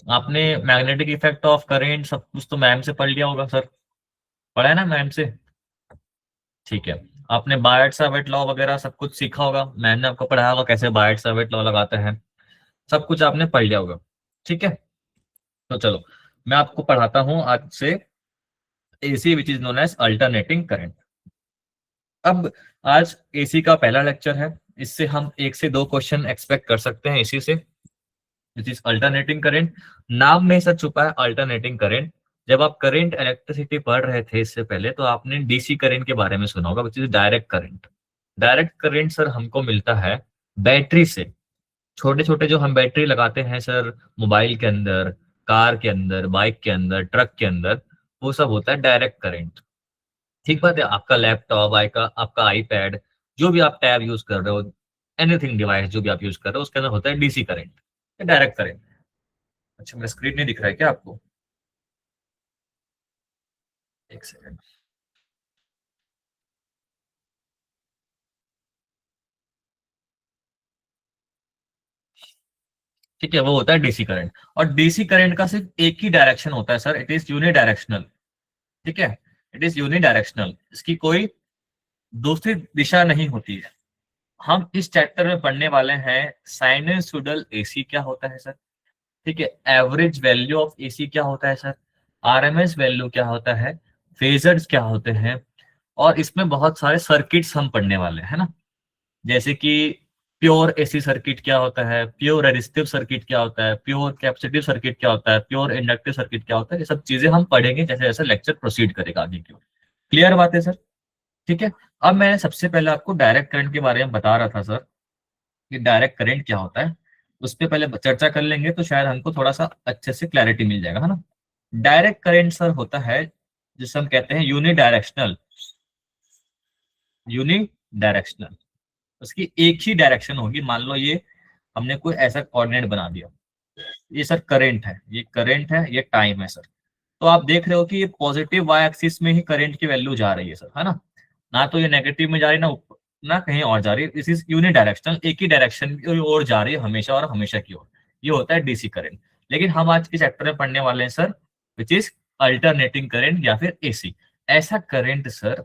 आपने magnetic effect of current सब कुछ तो मैम से पढ़ लिया होगा सर, पढ़ा है ना मैम से? ठीक है। आपने बायट सावर्ट लॉ वगैरह सब कुछ सीखा होगा, मैम ने आपको पढ़ाया होगा कैसे बायट सावर्ट लॉ लगाते हैं, सब कुछ आपने पढ़ लिया होगा। ठीक है, तो चलो मैं आपको पढ़ाता हूँ आज से AC which is known as alternating current. अब आज एसी का पहला लेक्चर है, इससे हम एक से दो क्वेश्चन एक्सपेक्ट कर सकते हैं एसी से, विच इज अल्टरनेटिंग करंट। नाम में सच छुपा है अल्टरनेटिंग करंट। जब आप करंट इलेक्ट्रिसिटी पढ़ रहे थे इससे पहले तो आपने डीसी करंट के बारे में सुना होगा, which is direct current. Direct current sir हमको मिलता है बैटरी से। छोटे छोटे जो हम बैटरी लगाते हैं सर, मोबाइल के अंदर, कार के अंदर, बाइक के अंदर, ट्रक के अंदर, वो सब होता है डायरेक्ट करंट। ठीक बात है, आपका लैपटॉप, आपका आपका आईपैड, जो भी आप टैब यूज कर रहे हो, एनीथिंग डिवाइस जो भी आप यूज कर रहे हो, उसके अंदर होता है डीसी करंट, डायरेक्ट करंट। अच्छा, मेरा स्क्रीन नहीं दिख रहा है क्या आपको? एक सेकंड। ठीक है, वो होता है डीसी करंट। और डीसी करंट का सिर्फ एक ही डायरेक्शन होता है सर, इट इज यूनिडायरेक्शनल। ठीक है, इट इज यूनिडायरेक्शनल, इसकी कोई दूसरी दिशा नहीं होती है। हम इस चैप्टर में पढ़ने वाले हैं साइनसोइडल एसी क्या होता है सर। ठीक है, एवरेज वैल्यू ऑफ एसी क्या होता है सर, आरएमएस वैल्यू क्या होता है, फेजर्स क्या होते हैं, और इसमें बहुत सारे सर्किट्स हम पढ़ने वाले हैं ना, जैसे कि प्योर एसी सर्किट क्या होता है, प्योर रेजिस्टिव सर्किट क्या होता है, प्योर कैपेसिटिव सर्किट क्या होता है, प्योर इंडक्टिव सर्किट क्या होता है, ये सब चीजें हम पढ़ेंगे जैसे जैसे लेक्चर प्रोसीड करेगा आगे की ओर। क्लियर बात है सर? ठीक है। अब मैंने सबसे पहले आपको डायरेक्ट करंट के बारे में बता रहा था सर, कि डायरेक्ट करंट क्या होता है, उस पर पहले चर्चा कर लेंगे तो शायद हमको थोड़ा सा अच्छे से क्लैरिटी मिल जाएगा, है ना। डायरेक्ट करंट सर होता है जिसे हम कहते हैं यूनिडायरेक्शनल। यूनिडायरेक्शनल, उसकी एक ही डायरेक्शन होगी। मान लो ये हमने कोई ऐसा कोऑर्डिनेट बना दिया, ये सर करंट है, ये करंट है, ये टाइम है सर। तो आप देख रहे हो कि ये पॉजिटिव वाई एक्सिस में ही करंट की वैल्यू जा रही है सर, है ना। ना तो ये नेगेटिव में जा रही, ना कहीं और जा रही है, दिस इज यूनिडायरेक्शनल, एक ही डायरेक्शन की ओर जा रही है हमेशा और हमेशा की ओर। ये होता है डीसी करंट। लेकिन हम आज के चैप्टर में पढ़ने वाले हैं sir, which is alternating current या फिर एसी। ऐसा current sir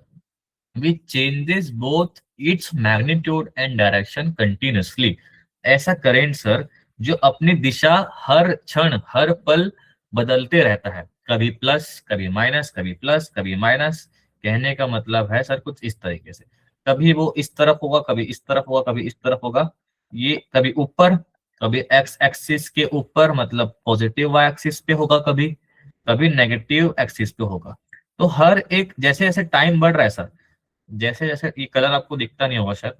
which changes both its magnitude and direction continuously। ऐसा करंट सर जो अपनी दिशा हर क्षण हर पल बदलते रहता है, कभी प्लस कभी माइनस, कभी प्लस कभी माइनस। कहने का मतलब है सर कुछ इस तरीके से, कभी वो इस तरफ होगा, कभी इस तरफ होगा, कभी इस तरफ होगा। ये कभी ऊपर, कभी एक्स एक्सिस के ऊपर मतलब पॉजिटिव वाई एक्सिस पे होगा, कभी कभी नेगेटिव एक्सिस पे होगा। तो हर एक जैसे जैसे टाइम बढ़ रहा है सर, जैसे जैसे ये कलर आपको दिखता नहीं होगा शायद,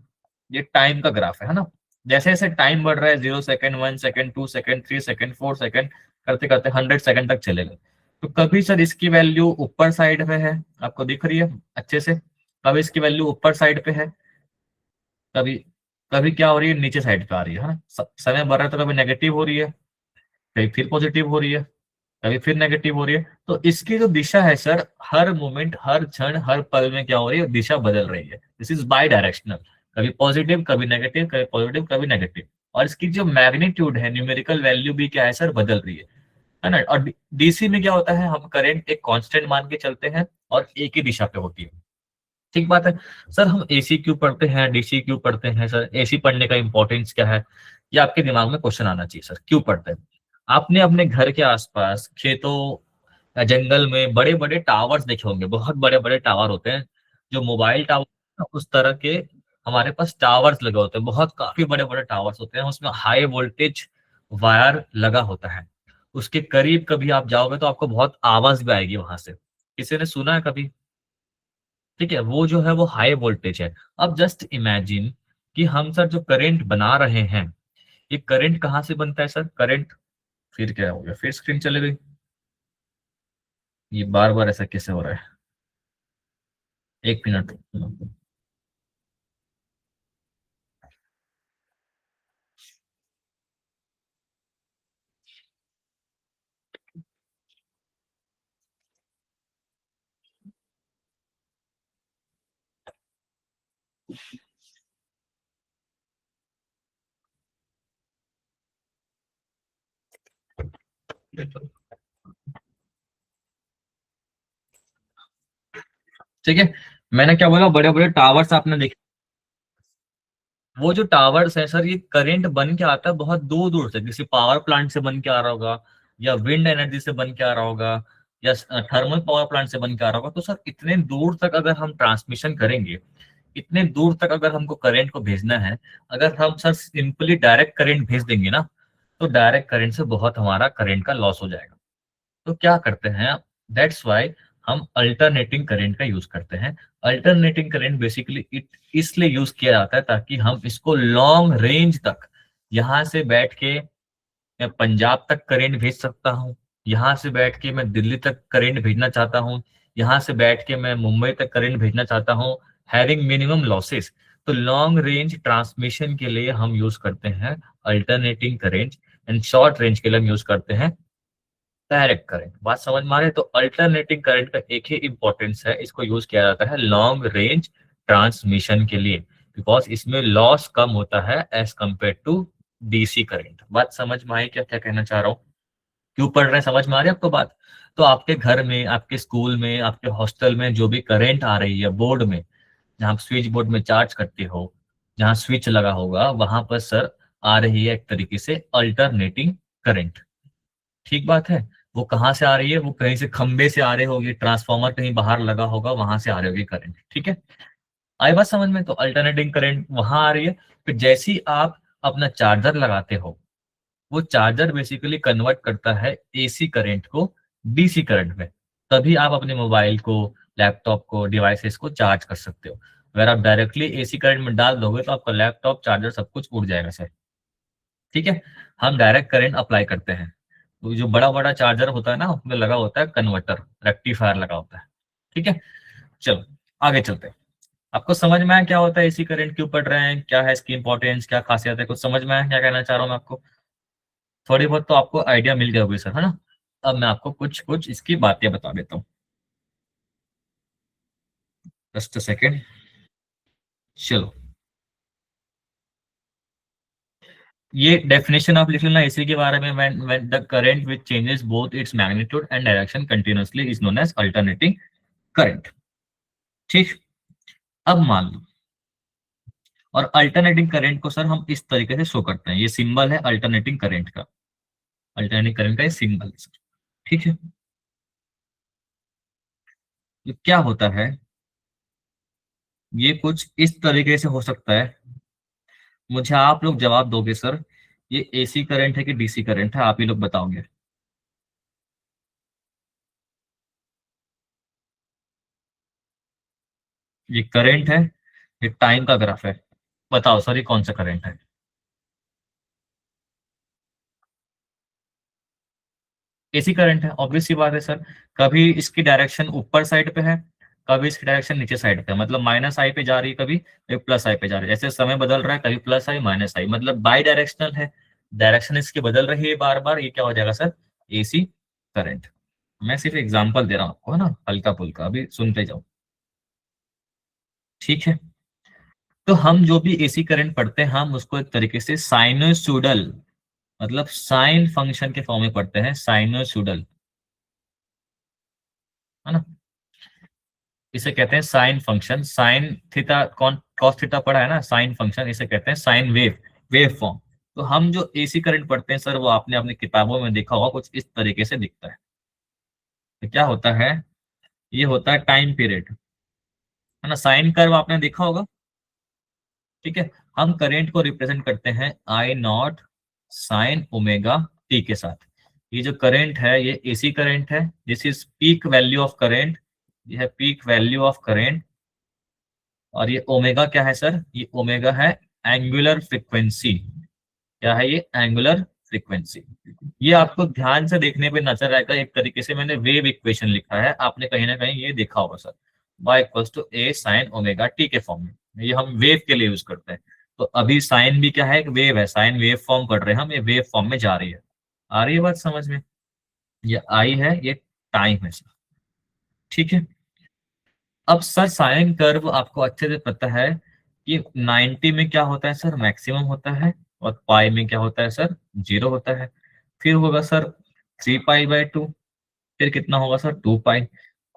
ये टाइम का ग्राफ है ना। जैसे जैसे टाइम बढ़ रहा है, 0 second, 1 second, 2 second, 3 second, 4 second, करते करते 100 सेकंड तक चलेगा। तो कभी सर इसकी वैल्यू ऊपर साइड पे है, आपको दिख रही है अच्छे से, कभी इसकी वैल्यू ऊपर साइड पे है, कभी कभी क्या हो रही है, नीचे साइड पे आ रही है ना। समय बढ़ रहा है तो कभी नेगेटिव हो रही है, कभी फिर पॉजिटिव हो रही है, कभी फिर नेगेटिव हो रही है। तो इसकी जो दिशा है सर, हर मोमेंट, हर क्षण, हर पल में क्या हो रही है, दिशा बदल रही है। दिस इज बाई डायरेक्शनल, कभी पॉजिटिव कभी नेगेटिव, कभी पॉजिटिव कभी नेगेटिव। और इसकी जो मैग्नीट्यूड है, न्यूमेरिकल वैल्यू भी क्या है सर, बदल रही है ना। और डीसी में क्या होता है, हम करंट एक कांस्टेंट मान के चलते हैं और एक ही दिशा पे होती है। ठीक बात है। सर हम एसी क्यों पढ़ते हैं, डीसी क्यों पढ़ते हैं सर, एसी पढ़ने का इंपॉर्टेंस क्या है, ये आपके दिमाग में क्वेश्चन आना चाहिए सर, क्यों पढ़ते हैं। आपने अपने घर के आसपास खेतों या जंगल में बड़े बड़े टावर्स देखे होंगे, बहुत बड़े बड़े टावर होते हैं, जो मोबाइल टावर उस तरह के हमारे पास टावर्स लगे होते हैं, बहुत काफी बड़े बड़े टावर्स होते हैं, उसमें हाई वोल्टेज वायर लगा होता है। उसके करीब कभी आप जाओगे तो आपको बहुत आवाज भी आएगी वहां से, किसी ने सुना है कभी? ठीक है, वो जो है वो हाई वोल्टेज है। अब जस्ट इमेजिन कि हम सर जो करंट बना रहे हैं, ये करंट कहाँ से बनता है सर, करंट, फिर क्या हो गया, फिर स्क्रीन चले गई, ये बार बार ऐसा कैसे हो रहा है, एक मिनट। ठीक है, मैंने क्या बोला, बड़े बड़े टावर्स आपने देखे, वो जो टावर्स है सर, ये करंट बन के आता है बहुत दूर दूर से, किसी पावर प्लांट से बन के आ रहा होगा, या विंड एनर्जी से बन के आ रहा होगा, या थर्मल पावर प्लांट से बन के आ रहा होगा। तो सर इतने दूर तक अगर हम ट्रांसमिशन करेंगे, इतने दूर तक अगर हमको करंट को भेजना है, अगर हम सर सिंपली डायरेक्ट करंट भेज देंगे ना, तो डायरेक्ट करंट से बहुत हमारा करंट का लॉस हो जाएगा। तो क्या करते हैं, दैट्स वाई हम अल्टरनेटिंग करंट का यूज करते हैं। अल्टरनेटिंग करंट बेसिकली इसलिए यूज किया जाता है ताकि हम इसको लॉन्ग रेंज तक, यहाँ से बैठ के मैं पंजाब तक करंट भेज सकता हूँ, यहाँ से बैठ के मैं दिल्ली तक करंट भेजना चाहता हूँ, यहाँ से बैठ के मैं मुंबई तक करंट भेजना चाहता हूँ, हैविंग मिनिमम लॉसेस। तो लॉन्ग रेंज ट्रांसमिशन के लिए हम यूज करते हैं alternating current, and short range के लिए हम यूज करते हैं डायरेक्ट करंट। बात समझ में आ रही है? तो अल्टरनेटिंग करंट का एक ही इंपॉर्टेंस है, इसको यूज किया जाता है लॉन्ग रेंज ट्रांसमिशन के लिए, बिकॉज इसमें लॉस कम होता है as compare to DC current. बात समझ में आई क्या क्या कहना चाह रहा हूँ? क्यों पढ़ रहे हैं, समझ में आ रही है आपको बात? तो आपके घर में, आपके स्कूल में, आपके हॉस्टल में जो भी करंट आ रही है बोर्ड में, जहाँ आप स्विच बोर्ड में चार्ज करते हो, जहाँ स्विच लगा होगा वहां पर सर आ रही है एक तरीके से अल्टरनेटिंग करंट। ठीक बात है। वो कहाँ से आ रही है, वो कहीं से खंबे से आ रही होगी, ट्रांसफार्मर कहीं बाहर लगा होगा, वहां से आ रही होगी करंट। ठीक है, आई बात समझ में? तो अल्टरनेटिंग करंट वहां आ रही है। फिर जैसे ही आप अपना चार्जर लगाते हो, वो चार्जर बेसिकली कन्वर्ट करता है एसी करंट को डीसी करंट में, तभी आप अपने मोबाइल को, लैपटॉप को, डिवाइसेस को चार्ज कर सकते हो। अगर आप डायरेक्टली एसी करंट में डाल दोगे तो आपका लैपटॉप, चार्जर सब कुछ उड़ जाएगा सर। ठीक है, हम डायरेक्ट करंट अप्लाई करते हैं। तो जो बड़ा बड़ा चार्जर होता है ना, उसमें लगा होता है कन्वर्टर, रेक्टिफायर लगा होता है। ठीक है, चलो आगे चलते हैं। आपको समझ में आया क्या होता है एसी करंट, क्यों पढ़ रहे हैं, क्या है इसकी इंपॉर्टेंस, क्या खासियत है, कुछ समझ में आया क्या कहना चाह रहा हूँ मैं आपको? थोड़ी बहुत तो आपको आइडिया मिल गया होगी सर, है ना? अब मैं आपको कुछ कुछ इसकी बातें बता देता हूँ। Just a second. चलो, ये डेफिनेशन आप लिख लेना एसी के बारे में। when the current which changes both its magnitude and direction continuously is known as alternating current। ठीक, अब मान लो, और अल्टरनेटिंग करंट को सर हम इस तरीके से शो करते हैं, ये सिंबल है अल्टरनेटिंग करंट का, अल्टरनेटिंग करंट का ये सिंबल है सर। ठीक है, ये क्या होता है, ये कुछ इस तरीके से हो सकता है। मुझे आप लोग जवाब दोगे सर, ये एसी करंट है कि डीसी करंट है, आप ही लोग बताओगे। ये करंट है, ये टाइम का ग्राफ है, बताओ सर ये कौन सा करंट है? एसी करंट है, ऑब्वियस सी बात है सर। कभी इसकी डायरेक्शन ऊपर साइड पे है, कभी इसकी डायरेक्शन नीचे साइड पे है, मतलब माइनस आई पे जा रही है, कभी प्लस आई पे जा रही है। जैसे समय बदल रहा है, कभी प्लस आई माइनस आई, मतलब बाई डायरेक्शनल है, डायरेक्शन इसकी बदल रही है बार बार, ये क्या हो जाएगा सर? AC current. मैं सिर्फ एग्जांपल दे रहा हूँ आपको, है ना, हल्का फुल्का, अभी सुनते जाओ। ठीक है, तो हम जो भी एसी करंट पढ़ते हैं, हम उसको एक तरीके से साइनोसुडल, मतलब साइन फंक्शन के फॉर्म में पढ़ते हैं, साइनोसुडल, है ना। इसे कहते हैं साइन फंक्शन, साइन थीटा, कौन कॉस थीटा पढ़ा है ना, साइन फंक्शन, इसे कहते हैं साइन वेव, वेव फॉर्म। तो हम जो एसी करंट पढ़ते हैं सर, वो आपने अपनी किताबों में देखा होगा, कुछ इस तरीके से दिखता है। तो क्या होता है, ये होता है टाइम पीरियड, है ना, साइन कर्व आपने देखा होगा। ठीक है, हम करंट को रिप्रेजेंट करते हैं आई नॉट साइन ओमेगा टी के साथ। ये जो करंट है ये एसी करंट है, this is peak value of current, ये है पीक वैल्यू ऑफ करंट। और ये ओमेगा क्या है सर? ये ओमेगा है एंगुलर फ्रीक्वेंसी। क्या है ये? Angular frequency. ये आपको ध्यान से देखने पे नजर आएगा, एक तरीके से मैंने वेव इक्वेशन लिखा है, आपने कहीं ना कहीं ये देखा होगा sir, y equals to A sine omega T के फॉर्म में। ये हम वेव के लिए यूज करते हैं। तो अभी साइन भी क्या है, एक वेव है, साइन वेव फॉर्म पढ़ रहे हैं हम, ये वेव फॉर्म में जा रही है। आ रही है बात समझ में? ये आई है, ये टाइम है सर। ठीक है, अब सर साइन कर्व आपको अच्छे से पता है कि 90 में क्या होता है सर? मैक्सिमम होता है, और पाई में क्या होता है सर? जीरो होता है। फिर होगा सर 3π/2, फिर कितना होगा सर 2π।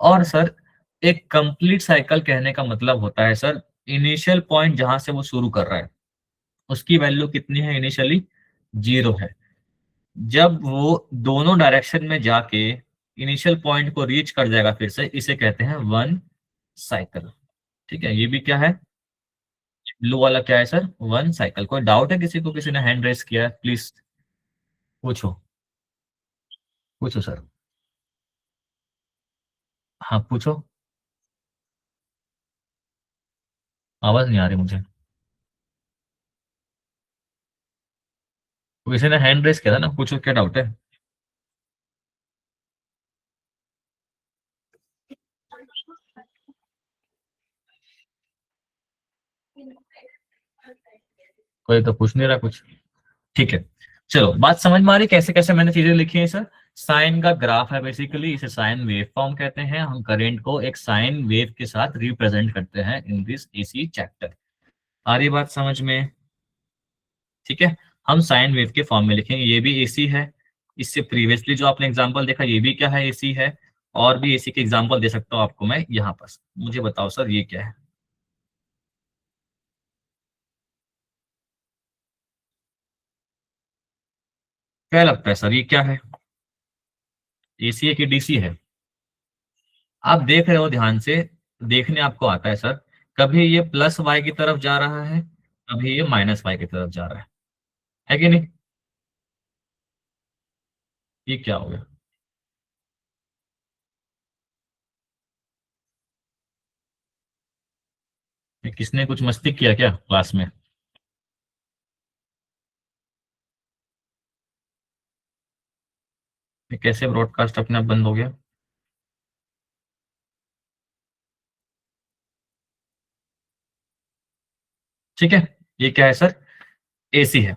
और सर एक कंप्लीट साइकिल कहने का मतलब होता है सर इनिशियल पॉइंट जहां से वो शुरू कर रहा है उसकी वैल्यू कितनी है, इनिशियली 0 है। जब वो दोनों डायरेक्शन में जाके इनिशियल पॉइंट को रीच कर जाएगा फिर से, इसे कहते हैं वन साइकिल। ठीक है, ये भी क्या है, ब्लू वाला क्या है सर, वन साइकिल। कोई डाउट है किसी को, किसी ने हैंड रेस किया है, प्लीज पूछो, पूछो सर। हाँ पूछो, आवाज नहीं आ रही मुझे। किसी ने हैंड रेस किया था ना, पूछो क्या डाउट है। कोई तो पूछ नहीं रहा कुछ। ठीक है, चलो बात समझ में आ रही कैसे कैसे मैंने चीजें लिखी है सर। साइन का ग्राफ है बेसिकली, इसे साइन वेव फॉर्म कहते हैं। हम करंट को एक साइन वेव के साथ रिप्रेजेंट करते हैं इन दिस एसी चैप्टर। आ रही बात समझ में? ठीक है, हम साइन वेव के फॉर्म में लिखेंगे। ये भी एसी है, इससे प्रीवियसली जो आपने एग्जांपल देखा ये भी क्या है, एसी है। और भी एसी के एग्जांपल दे सकता हूँ आपको मैं यहाँ पर। मुझे बताओ सर ये क्या है, क्या लगता है सर ये क्या है, एसी है कि डीसी है? आप देख रहे हो ध्यान से, देखने आपको आता है सर। कभी ये प्लस वाई की तरफ जा रहा है, कभी ये माइनस वाई की तरफ जा रहा है कि नहीं? ये क्या हो गया? ये किसने कुछ मस्ती किया क्या क्लास में? ये कैसे ब्रॉडकास्ट अपने आप बंद हो गया? ठीक है, ये क्या है सर, एसी है।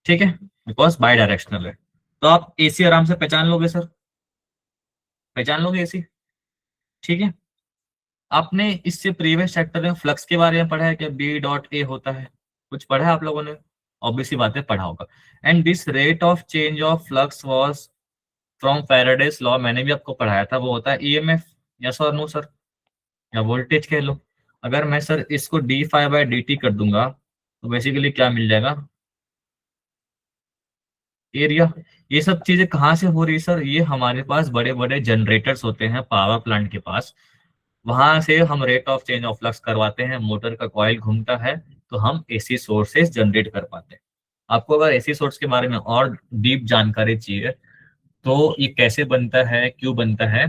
ठीक है, बिकॉज बाई डायरेक्शनल है। तो आप एसी आराम से पहचान लोगे सर, पहचान लोगे एसी। ठीक है, आपने इससे प्रीवियस चैप्टर में फ्लक्स के बारे में पढ़ा है कि B.A होता है, कुछ पढ़ा है आप लोगों ने? ऑब्वियसली बातें पढ़ा होगा। And this rate of change of flux was from Faraday's law, मैंने भी आपको पढ़ाया था, वो होता है ईएमएफ। यस और नो सर, या वोल्टेज कह लो। अगर मैं सर इसको d∅dt कर दूंगा तो बेसिकली क्या मिल जाएगा, एरिया। ये सब चीजें कहाँ से हो रही है सर, ये हमारे पास बड़े बड़े जनरेटर्स होते हैं पावर प्लांट के पास, वहां से हम rate of change of flux करवाते हैं, मोटर का कॉइल घूमता है, तो हम एसी सोर्सेस जनरेट कर पाते हैं। आपको अगर एसी सोर्स के बारे में और डीप जानकारी चाहिए तो ये कैसे बनता है, क्यों बनता है,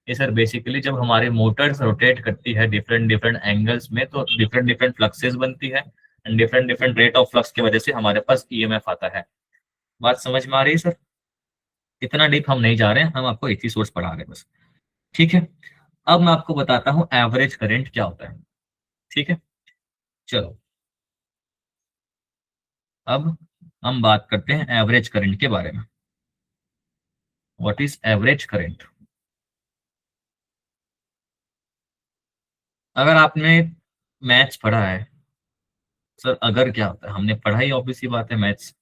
ये सर बेसिकली जब हमारे मोटर्स रोटेट करती है डिफरेंट डिफरेंट एंगल्स में तो डिफरेंट डिफरेंट फ्लक्सेस बनती है, and different different rate of flux की वजह से हमारे पास ईएमएफ आता है। बात समझ में आ रही है सर? इतना डीप हम नहीं जा रहे हैं, हम आपको एसी सोर्स पढ़ा रहे हैं बस। ठीक है, अब मैं आपको बताता हूँ एवरेज करंट क्या होता है। ठीक है, चलो अब हम बात करते हैं एवरेज करंट के बारे में। What is average current? अगर आपने मैथ्स पढ़ा है सर, अगर क्या होता है हमने पढ़ा ही, ऑब्वियस सी बात है मैथ्स।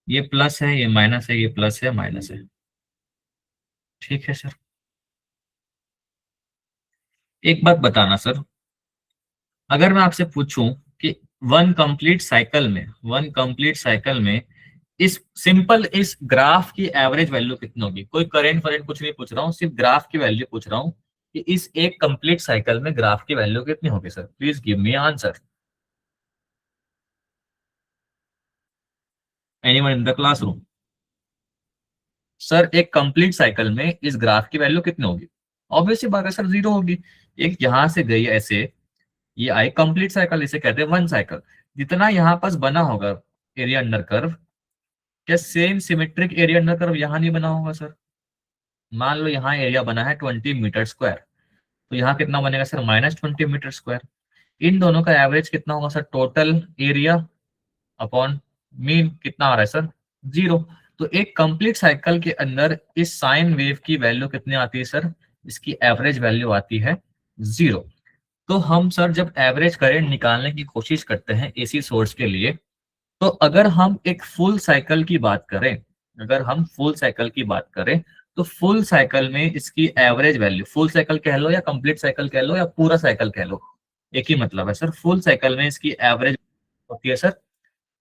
ये प्लस है, ये माइनस है, ये प्लस है, माइनस है। ठीक है सर, एक बात बताना सर, अगर मैं आपसे पूछूं कि वन कंप्लीट साइकिल में इस सिंपल इस ग्राफ की एवरेज वैल्यू कितनी होगी, कोई करेंट फरेंट कुछ नहीं पूछ रहा हूँ, सिर्फ ग्राफ की वैल्यू पूछ रहा हूँ कि इस एक कंप्लीट साइकिल में ग्राफ की वैल्यू कितनी होगी sir, please give me answer. Anyone in the classroom? Sir एक कंप्लीट साइकिल में इस ग्राफ की वैल्यू कितनी होगी? ऑब्वियसली बात है सर, जीरो होगी। एक यहां से गई ऐसे, ये आई कंप्लीट साइकिल, इसे कहते हैं वन साइकिल। जितना यहाँ पास बना होगा एरिया अंडर कर्व, क्या same symmetric area under curve यहाँ नहीं बना होगा सर? मान लो यहाँ एरिया बना है 20 मीटर स्क्वायर, तो यहाँ कितना बनेगा सर, -20 मीटर स्क्वायर। इन दोनों का एवरेज कितना होगा sir, total area upon mean कितना आ रहा है सर, जीरो। तो एक कंप्लीट साइकिल के अंदर इस साइन वेव की वैल्यू कितनी आती है सर, इसकी एवरेज वैल्यू आती है जीरो। तो हम सर जब एवरेज करंट निकालने की कोशिश करते हैं एसी सोर्स के लिए, तो अगर हम एक फुल साइकिल की बात करें अगर हम फुल साइकिल की बात करें तो फुल साइकिल में इसकी एवरेज वैल्यू, फुल साइकिल कह लो या कंप्लीट साइकिल कह लो या पूरा साइकिल कह लो, एक ही मतलब है सर। फुल साइकिल में इसकी एवरेज होती है सर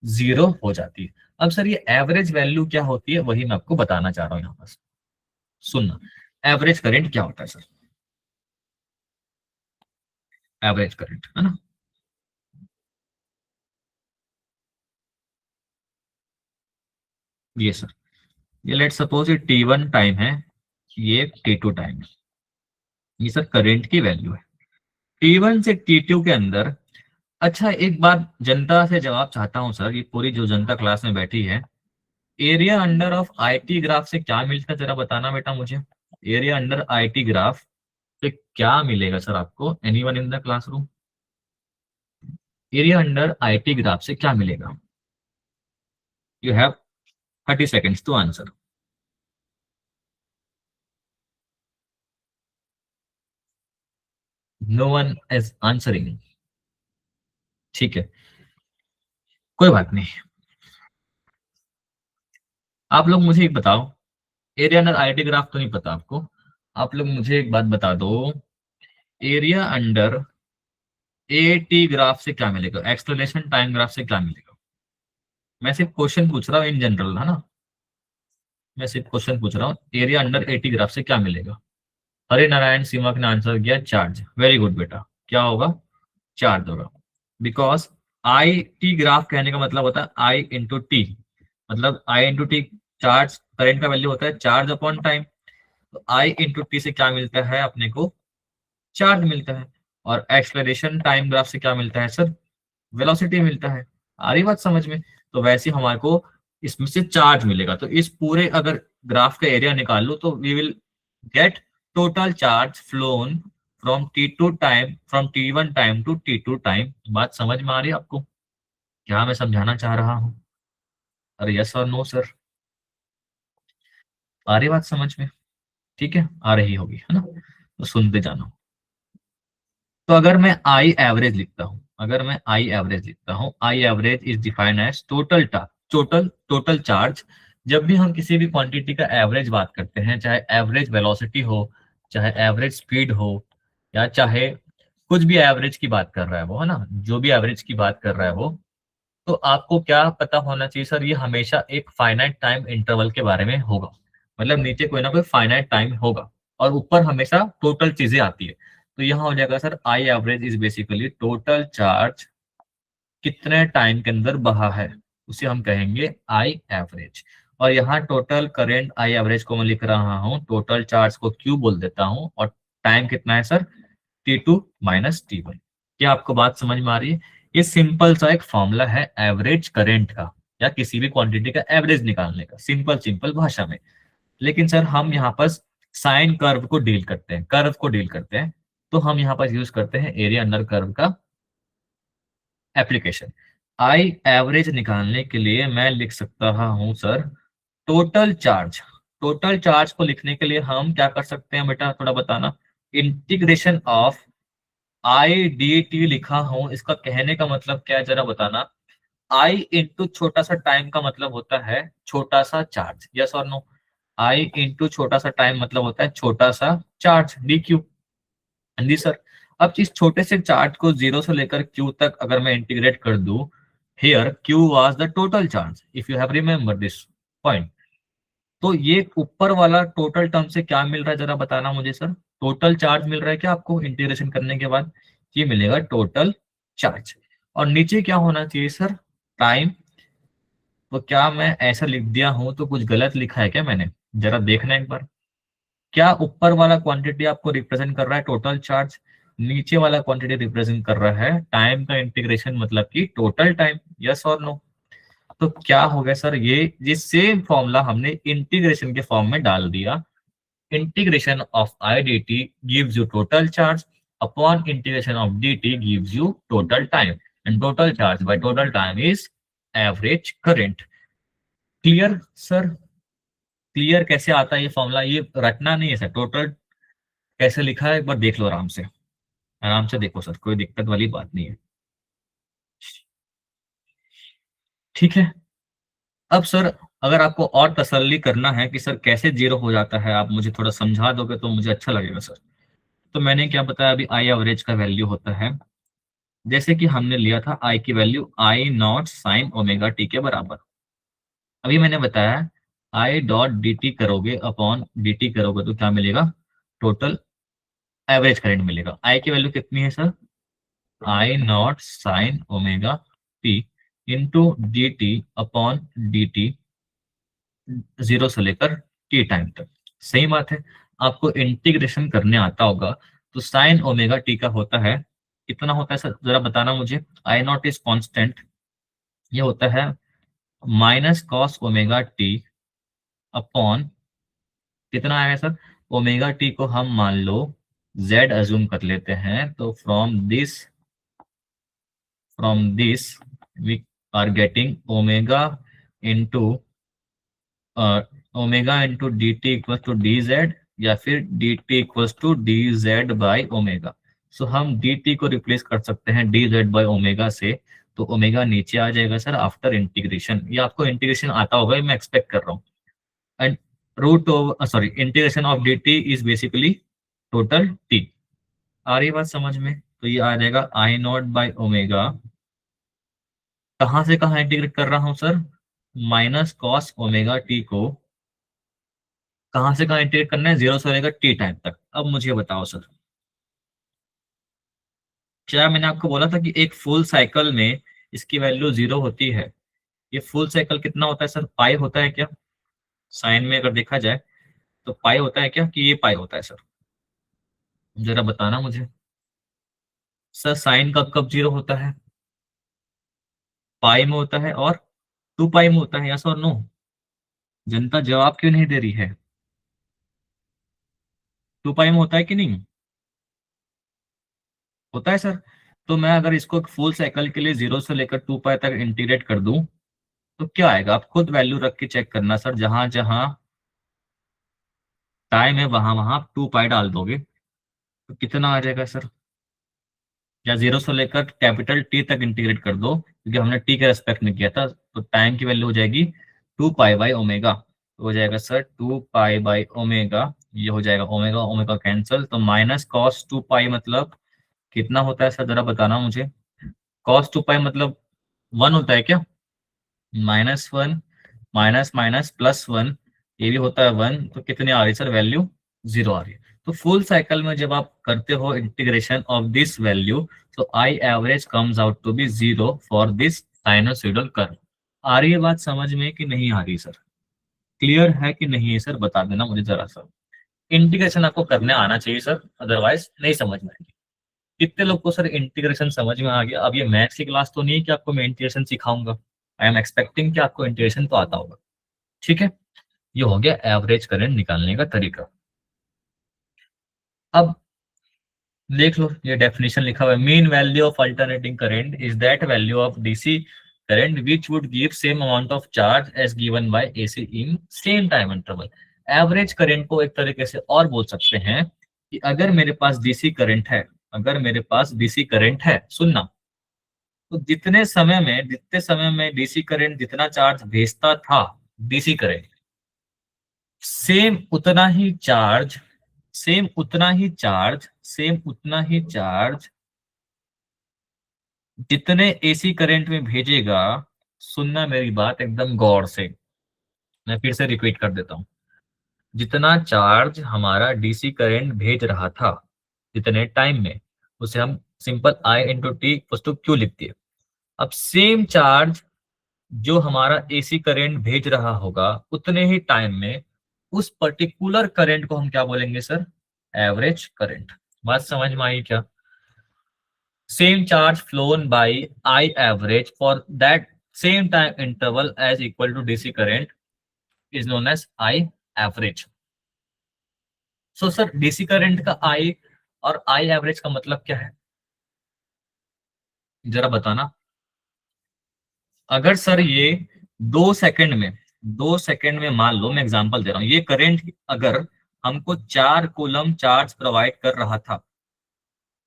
0 हो जाती है। अब सर ये एवरेज वैल्यू क्या होती है वही मैं आपको बताना चाह रहा हूँ यहाँ पर। सुनना, एवरेज करंट क्या होता है सर? एवरेज करंट है ना, ये सर, ये लेट सपोज ये T1 टाइम है, ये T2 टाइम है, ये सर करंट की वैल्यू है T1 से T2 के अंदर। अच्छा एक बात जनता से जवाब चाहता हूं सर, ये पूरी जो जनता क्लास में बैठी है, area under of IT graph से क्या मिलता है जरा बताना बेटा मुझे। एरिया अंडर आईटी ग्राफ से क्या मिलेगा सर आपको, anyone in the classroom? Area under I T graph से क्या मिलेगा? You have 30 seconds to answer. No one is answering. ठीक है, कोई बात नहीं। आप लोग मुझे एक बताओ, एरिया अंडर आईटी ग्राफ तो नहीं पता आपको, आप लोग मुझे एक बात बता दो, एरिया अंडर एटी ग्राफ से क्या मिलेगा, एक्सप्लेनेशन टाइम ग्राफ से क्या मिलेगा? मैं सिर्फ क्वेश्चन पूछ रहा हूँ इन जनरल, है ना, मैं सिर्फ क्वेश्चन पूछ रहा हूँ, एरिया अंडर एटी ग्राफ से क्या मिलेगा? हरे नारायण सीमक ने आंसर किया चार्ज, वेरी गुड बेटा, क्या होगा? चार्ज होगा। बिकॉज आई टी ग्राफ कहने का मतलब होता है आई इंटू टी, मतलब आई इंटू टी, चार्ज करंट का वैल्यू होता है चार्ज अपॉन टाइम। तो आई इंटू टी से क्या मिलता है अपने को? चार्ज मिलता है। और एक्सलेरेशन टाइम ग्राफ से क्या मिलता है सर? वेलोसिटी मिलता है। आ रही बात समझ में? तो वैसे ही हमारे को इसमें से चार्ज मिलेगा, तो इस पूरे अगर ग्राफ का एरिया निकाल लो तो we will get total charge flown from T2 time, from T1 time to T2 time. बात समझ में आ रही है आपको क्या मैं समझाना चाह रहा हूँ? अरे यस और नो सर, आ रही बात समझ में? ठीक है, आ रही होगी है ना, तो सुनते जाना। तो अगर मैं आई एवरेज लिखता हूं, अगर मैं आई एवरेज लिखता हूं, I average is defined as total charge. जब भी हम किसी भी क्वांटिटी का एवरेज बात करते हैं, चाहे एवरेज वेलोसिटी हो, चाहे एवरेज स्पीड हो, या चाहे कुछ भी एवरेज की बात कर रहा है वो, है ना, जो भी एवरेज की बात कर रहा है वो, तो आपको क्या पता होना चाहिए सर, ये हमेशा एक फाइनाइट टाइम इंटरवल के बारे में होगा। मतलब नीचे कोई ना कोई फाइनाइट टाइम होगा और ऊपर हमेशा टोटल चीजें आती है। तो यहाँ हो जाएगा sir I average is basically total charge कितने टाइम के अंदर बहा है, उसे हम कहेंगे आई एवरेज। और यहाँ टोटल करेंट आई एवरेज को मैं लिख रहा हूँ, टोटल चार्ज को क्यू बोल देता हूँ, और टाइम कितना है सर? T2 minus T1। क्या आपको बात समझ में आ रही है? ये सिंपल सा एक फॉर्मूला है एवरेज करंट का, या किसी भी क्वांटिटी का एवरेज निकालने का, सिंपल सिंपल भाषा में। लेकिन सर हम यहाँ पर साइन कर्व को डील करते हैं, कर्व को डील करते हैं, तो हम यहाँ पर यूज करते हैं एरिया अंडर कर्व का एप्लीकेशन। आई एवरेज निकालने के लिए मैं लिख सकता हूं sir total charge. Total charge को लिखने के लिए हम क्या कर सकते हैं बेटा, थोड़ा बताना। Integration of I D T लिखा हूं, इसका कहने का मतलब क्या है जरा बताना। आई इंटू छोटा सा टाइम का मतलब होता है छोटा सा चार्ज, यस और नो? आई इंटू छोटा सा टाइम मतलब होता है छोटा सा चार्ज, डी क्यू। जी सर। अब इस छोटे से चार्ज को 0 से लेकर क्यू तक अगर मैं इंटीग्रेट कर दूं, here Q was the total charge, if you have remember this point. तो ये ऊपर वाला टोटल टर्म से क्या मिल रहा है जरा बताना मुझे सर, टोटल चार्ज मिल रहा है क्या आपको इंटीग्रेशन करने के बाद? ये मिलेगा टोटल चार्ज। और नीचे क्या होना चाहिए सर? टाइम। तो क्या मैं ऐसा लिख दिया हूं तो कुछ गलत लिखा है क्या मैंने? जरा देखना एक बार। क्या ऊपर वाला क्वांटिटी आपको रिप्रेजेंट कर रहा है टोटल चार्ज, नीचे वाला क्वांटिटी रिप्रेजेंट कर रहा है टाइम का इंटीग्रेशन, मतलब कि टोटल टाइम, यस और नो? तो क्या हो गया सर, ये सेम फॉर्मूला हमने इंटीग्रेशन के फॉर्म में डाल दिया। Integration of I D T gives you total charge, upon integration of d T gives you total time, and total charge by total time is average current. Clear sir? Clear कैसे आता है ये formula? ये रटना नहीं है sir, total कैसे लिखा है एक बार देख लो आराम से, आराम से देखो सर, कोई दिक्कत वाली बात नहीं है। ठीक है। अब सर अगर आपको और तसल्ली करना है कि सर कैसे जीरो हो जाता है, आप मुझे थोड़ा समझा दोगे तो मुझे अच्छा लगेगा सर। तो मैंने क्या बताया अभी, आई एवरेज का वैल्यू होता है, जैसे कि हमने लिया था आई की value I not sine omega T के बराबर। अभी मैंने बताया आई डॉट डी टी करोगे अपॉन डी टी करोगे तो क्या मिलेगा, टोटल एवरेज करंट मिलेगा। आई की वैल्यू कितनी है sir, I not sine omega T into d T upon d t, zero से लेकर टी टाइम तक। सही बात है, आपको इंटीग्रेशन करने आता होगा। तो साइन ओमेगा टी का होता है, कितना होता है सर जरा बताना मुझे। आई नॉट इज कांस्टेंट, ये होता है minus cos omega t upon, कितना आएगा सर, ओमेगा टी को हम मान लो जेड अज्यूम कर लेते हैं, तो from this we are getting omega into omega into d t equal to d z, या फिर d t equal to d z by omega. So हम डी टी को रिप्लेस कर सकते हैं डी जेड बाई ओमेगा से, तो omega नीचे आ जाएगा सर आफ्टर इंटीग्रेशन। ये आपको इंटीग्रेशन आता होगा, ये मैं एक्सपेक्ट कर रहा हूँ। And root over sorry integration of d t is basically total t. आ रही बात समझ में? तो ये आ जाएगा आई नॉट बाई ओमेगा, कहाँ से कहाँ इंटीग्रेट कर रहा हूँ sir, minus cos omega t को कहाँ से कहाँ इंटीग्रेट करना है, जीरो से लेकर टी टाइम तक। अब मुझे बताओ सर, क्या मैंने आपको बोला था कि एक फुल साइकिल में इसकी वैल्यू जीरो होती है। ये फुल साइकिल कितना होता है सर, पाई होता है क्या? साइन में अगर देखा जाए तो पाई होता है क्या, कि ये पाई होता है सर? जरा बताना मुझे सर, साइन का कब जीरो होता है, पाई में होता है और टू पाई में होता है, यस और नो? जनता जवाब क्यों नहीं दे रही है? टू पाई में होता है कि नहीं होता है सर? तो मैं अगर इसको फुल साइकिल के लिए जीरो से लेकर टू पाई तक इंटीग्रेट कर दूं तो क्या आएगा, आप खुद वैल्यू रख के चेक करना सर। जहां जहां टाइम है वहां वहां टू पाई डाल दोगे तो कितना आ जाएगा सर, या जीरो से लेकर कैपिटल टी तक इंटीग्रेट कर दो, क्योंकि हमने टी के रेस्पेक्ट में किया था, तो टाइम की वैल्यू हो जाएगी टू पाई बाई ओमेगा। तो हो जाएगा sir two pi by omega, ये हो जाएगा ओमेगा ओमेगा कैंसल, तो माइनस कॉस टू पाई मतलब कितना होता है सर, जरा बताना मुझे। कॉस टू पाई मतलब वन होता है क्या? Minus one, minus minus plus one, ये भी होता है वन, तो कितनी आ रही है सर वैल्यू, जीरो आ रही है। तो फुल साइकिल में जब आप करते हो इंटीग्रेशन ऑफ दिस वैल्यू, तो I average comes out to be zero for this sinusoidal curve. आ रही है बात समझ में कि नहीं आ रही सर? क्लियर है कि नहीं है सर, बता देना मुझे जरा सा। इंटीग्रेशन आपको करने आना चाहिए सर, अदरवाइज नहीं समझ में आएगी। कितने लोग को सर इंटीग्रेशन समझ में आ गया? अब ये मैथ्स की क्लास तो नहीं है कि आपको मैं इंटीग्रेशन सिखाऊंगा, आई एम एक्सपेक्टिंग कि आपको इंटीग्रेशन तो आता होगा। ठीक है, ये हो गया एवरेज करंट निकालने का तरीका। अब देख लो, ये डेफिनेशन लिखा हुआ है, mean value of alternating current is that value of DC current which would give same amount of charge as given by AC in same time interval. Average current को एक तरीके से और बोल सकते हैं कि अगर मेरे पास डीसी करंट है, अगर मेरे पास डीसी करंट है, सुनना, तो जितने समय में डीसी करंट जितना चार्ज भेजता था, डीसी करंट सेम उतना ही चार्ज, सेम उतना ही चार्ज, सेम उतना ही चार्ज जितने एसी करंट में भेजेगा। सुनना मेरी बात एकदम गौर से, मैं फिर से रिपीट कर देता हूं। जितना चार्ज हमारा डीसी करंट भेज रहा था जितने टाइम में, उसे हम simple I into T to Q लिखते हैं। अब सेम चार्ज जो हमारा एसी करंट भेज रहा होगा उतने ही टाइम में, उस पर्टिकुलर करंट को हम क्या बोलेंगे सर, एवरेज करंट। बात समझ में आई क्या? Same charge flown by I average for that same time interval as equal to DC current is known as I average. So sir DC current का आई और आई एवरेज का मतलब क्या है, जरा बताना। अगर सर ये 2 सेकंड में मान लो, मैं एग्जांपल दे रहा हूं, ये करंट अगर हमको 4 कूलम चार्ज प्रोवाइड कर रहा था,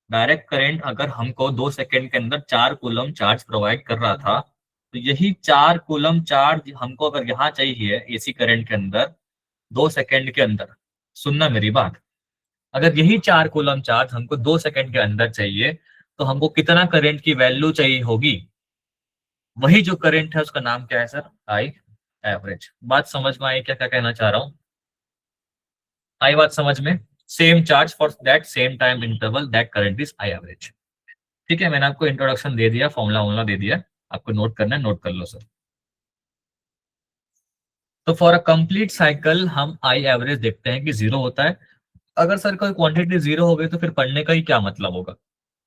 डायरेक्ट करंट अगर हमको 2 सेकंड के अंदर 4 कूलम चार्ज प्रोवाइड कर रहा था, तो तो यही 4 कूलम चार्ज हमको अगर यहाँ चाहिए एसी करंट के अंदर 2 सेकंड के अंदर, सुनना मेरी बात, अगर यही 4 कूलम चार्ज हमको 2 सेकंड के अंदर चाहिए तो हमको कितना करंट की वैल्यू चाहिए होगी? वही जो करंट है उसका नाम क्या है सर? I average. बात समझ में आई क्या क्या कहना चाह रहा हूं? आई बात समझ में? Same charge for that same time interval that current is I average. ठीक है, मैंने आपको इंट्रोडक्शन दे दिया, फॉर्मूला वॉर्मूला दे दिया, आपको नोट करना है, नोट कर लो सर। तो फॉर अ कंप्लीट साइकिल हम आई एवरेज देखते हैं कि 0 होता है। अगर सर कोई क्वांटिटी 0 हो गई तो फिर पढ़ने का ही क्या मतलब होगा?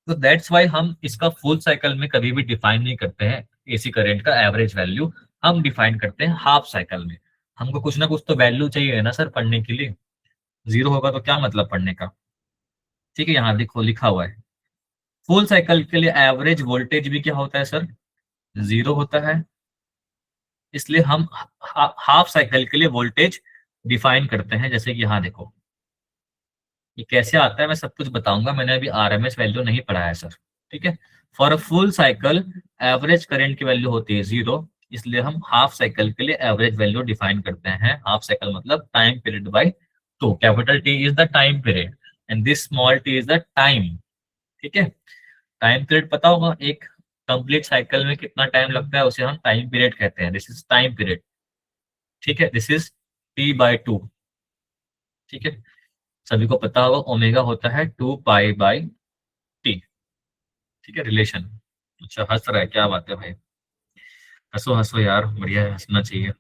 तो दैट्स वाई हम इसका फुल साइकिल में कभी भी डिफाइन नहीं करते हैं एसी करंट का एवरेज वैल्यू, हम डिफाइन करते हैं हाफ साइकिल में। हमको कुछ ना कुछ तो वैल्यू चाहिए ना सर पढ़ने के लिए, 0 होगा तो क्या मतलब पढ़ने का? ठीक है, यहाँ देखो लिखा हुआ है फुल साइकिल के लिए एवरेज वोल्टेज भी क्या होता है सर? 0 होता है। इसलिए हम हाफ साइकिल के लिए वोल्टेज डिफाइन करते हैं, जैसे कि यहाँ देखो ये कैसे आता है मैं सब कुछ बताऊंगा, मैंने अभी आरएमएस वैल्यू नहीं पढ़ा है सर। ठीक है, for a full cycle average current की वैल्यू होती है 0, इसलिए हम हाफ साइकिल के लिए एवरेज वैल्यू डिफाइन करते हैं। हाफ साइकिल मतलब time period by 2, capital T is the time period and this small T is the time. ठीक है, टाइम पीरियड पता होगा एक कंप्लीट साइकिल में कितना टाइम लगता है, उसे हम टाइम पीरियड कहते हैं, दिस इज टाइम पीरियड। ठीक है, दिस इज T/2। ठीक है, सभी को पता होगा ओमेगा होता है 2π/T। ठीक है, रिलेशन। अच्छा हंस रहा है, क्या बात है भाई, हंसो हंसो यार, बढ़िया है, हंसना चाहिए।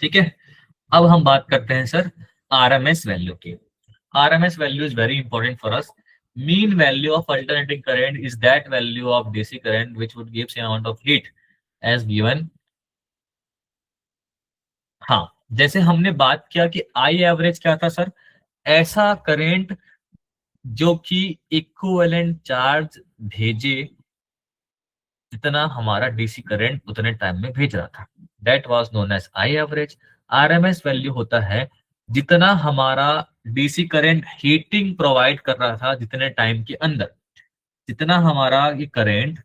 ठीक है, अब हम बात करते हैं सर आरएमएस वैल्यू की। RMS value is very important for us. Mean value of alternating current is that value of DC current which would give same amount of heat as given. हाँ, जैसे हमने बात किया कि आई एवरेज क्या था sir? ऐसा करेंट जो कि इक्विवेलेंट चार्ज भेजे जितना हमारा डीसी करंट उतने टाइम में भेज रहा था, that was known as I average. RMS value होता है जितना हमारा डीसी करंट हीटिंग प्रोवाइड कर रहा था जितने टाइम के अंदर, जितना हमारा ये करंट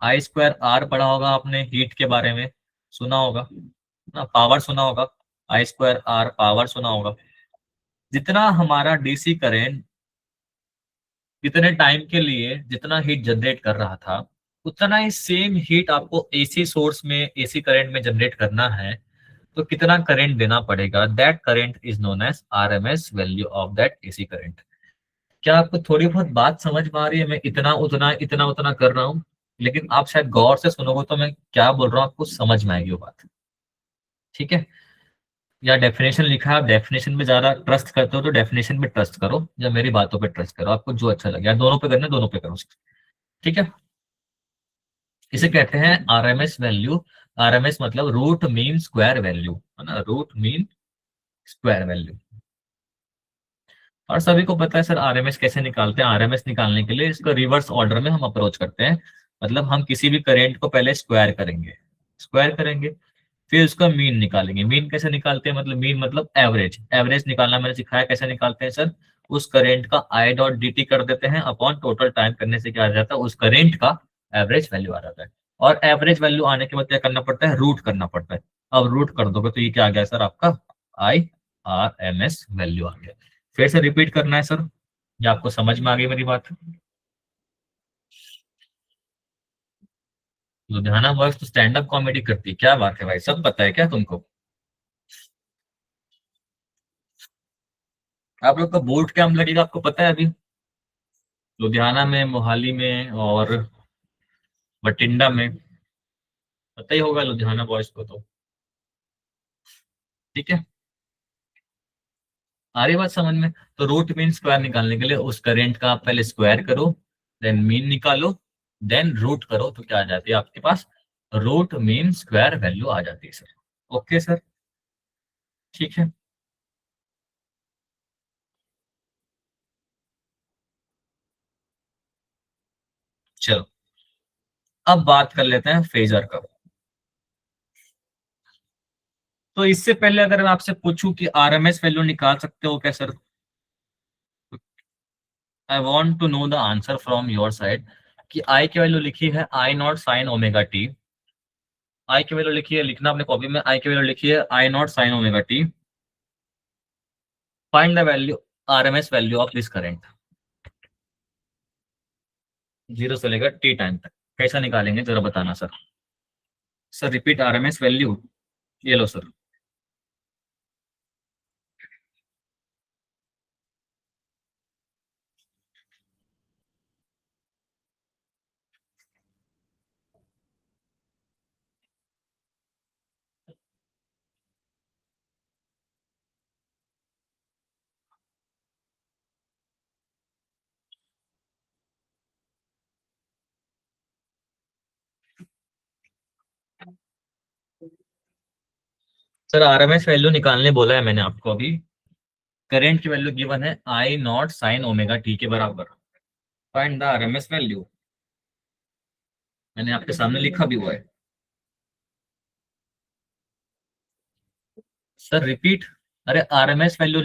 I²R पढ़ा होगा आपने, हीट के बारे में सुना होगा ना, पावर सुना होगा, I²R पावर सुना होगा। जितना हमारा डीसी करंट जितने टाइम के लिए जितना हीट जनरेट कर रहा था उतना ही सेम हीट आपको एसी सोर्स में एसी करंट में जनरेट करना है, तो कितना करंट देना पड़ेगा? That current is known as RMS value of that AC current. क्या आपको थोड़ी बहुत बात समझ में आ रही है? मैं इतना उतना कर रहा हूँ, लेकिन आप शायद गौर से सुनोगे तो मैं क्या बोल रहा हूँ आपको समझ में आएगी वो बात। ठीक है, या डेफिनेशन लिखा है, आप डेफिनेशन में ज्यादा ट्रस्ट करते हो तो डेफिनेशन पे ट्रस्ट करो या मेरी बातों पे ट्रस्ट करो, आपको जो अच्छा लगे, या दोनों पे करना दोनों पे करो। ठीक है, इसे कहते हैं आरएमएस वैल्यू। आरएमएस मतलब रूट मीन स्क्वायर वैल्यू, है ना, रूट मीन स्क्वायर वैल्यू। और सभी को पता है सर आरएमएस कैसे निकालते हैं? आरएमएस निकालने के लिए इसको रिवर्स ऑर्डर में हम अप्रोच करते हैं, मतलब हम किसी भी करेंट को पहले स्क्वायर करेंगे, स्क्वायर करेंगे, फिर उसका मीन निकालेंगे। मीन कैसे निकालते हैं? मतलब मीन मतलब एवरेज, एवरेज निकालना मैंने सिखाया कैसे निकालते हैं सर। उस करेंट का आई डॉट डी टी कर देते हैं अपॉन टोटल टाइम करने से क्या आ जाता है, उस करेंट का एवरेज वैल्यू आ जाता है। और एवरेज वैल्यू आने के बाद क्या करना पड़ता है? रूट करना पड़ता है। अब रूट कर दोगे तो ये क्या आ गया सर आपका IRMS वैल्यू आ गया। फिर से रिपीट करना है सर, या आपको समझ में आ गई मेरी बात? लुधियाना बॉयज तो स्टैंड अप कॉमेडी करती है, क्या बात है भाई, सब पता है क्या तुमको? आप लोग का बोर्ड कैंप लगेगा, आपको पता है अभी? लुधियाना में, मोहाली में और बठिंडा में, पता ही होगा लुधियाना बॉयज को तो। ठीक है, आ रही बात समझ में? तो रूट मीन स्क्वायर निकालने के लिए उस करेंट का आप पहले स्क्वायर करो, देन मीन निकालो, देन रूट करो, तो क्या आ जाती है आपके पास? रूट मीन स्क्वायर वैल्यू आ जाती है सर। ओके सर, ठीक है। चलो अब बात कर लेते हैं फेजर का। तो इससे पहले अगर मैं आपसे पूछूं कि आरएमएस वैल्यू निकाल सकते हो क्या sir? I want to know the answer from your side. कि आई की वैल्यू लिखी है I not sine omega t, I की वैल्यू लिखी है, लिखना अपने कॉपी में, आई की वैल्यू लिखी है I not sine omega t, find the value RMS value of this current, zero से लेकर टी टाइम तक। कैसा निकालेंगे जरा बताना sir. Sir repeat RMS value, ये लो सर। सर आरएमएस वैल्यू निकालने बोला है मैंने आपको अभी। करंट की वैल्यू गिवन है I not sine omega T के बराबर। फाइंड द आरएमएस वैल्यू, मैंने आपके सामने लिखा भी हुआ है। सर रिपीट, अरे आरएमएस वैल्यू।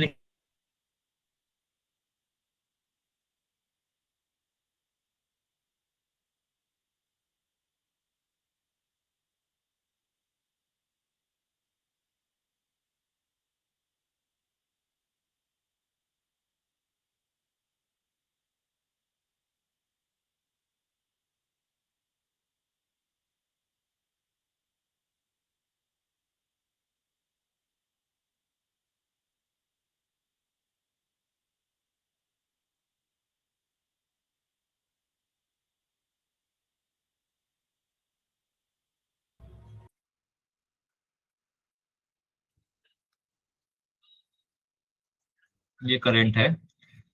ये करंट है,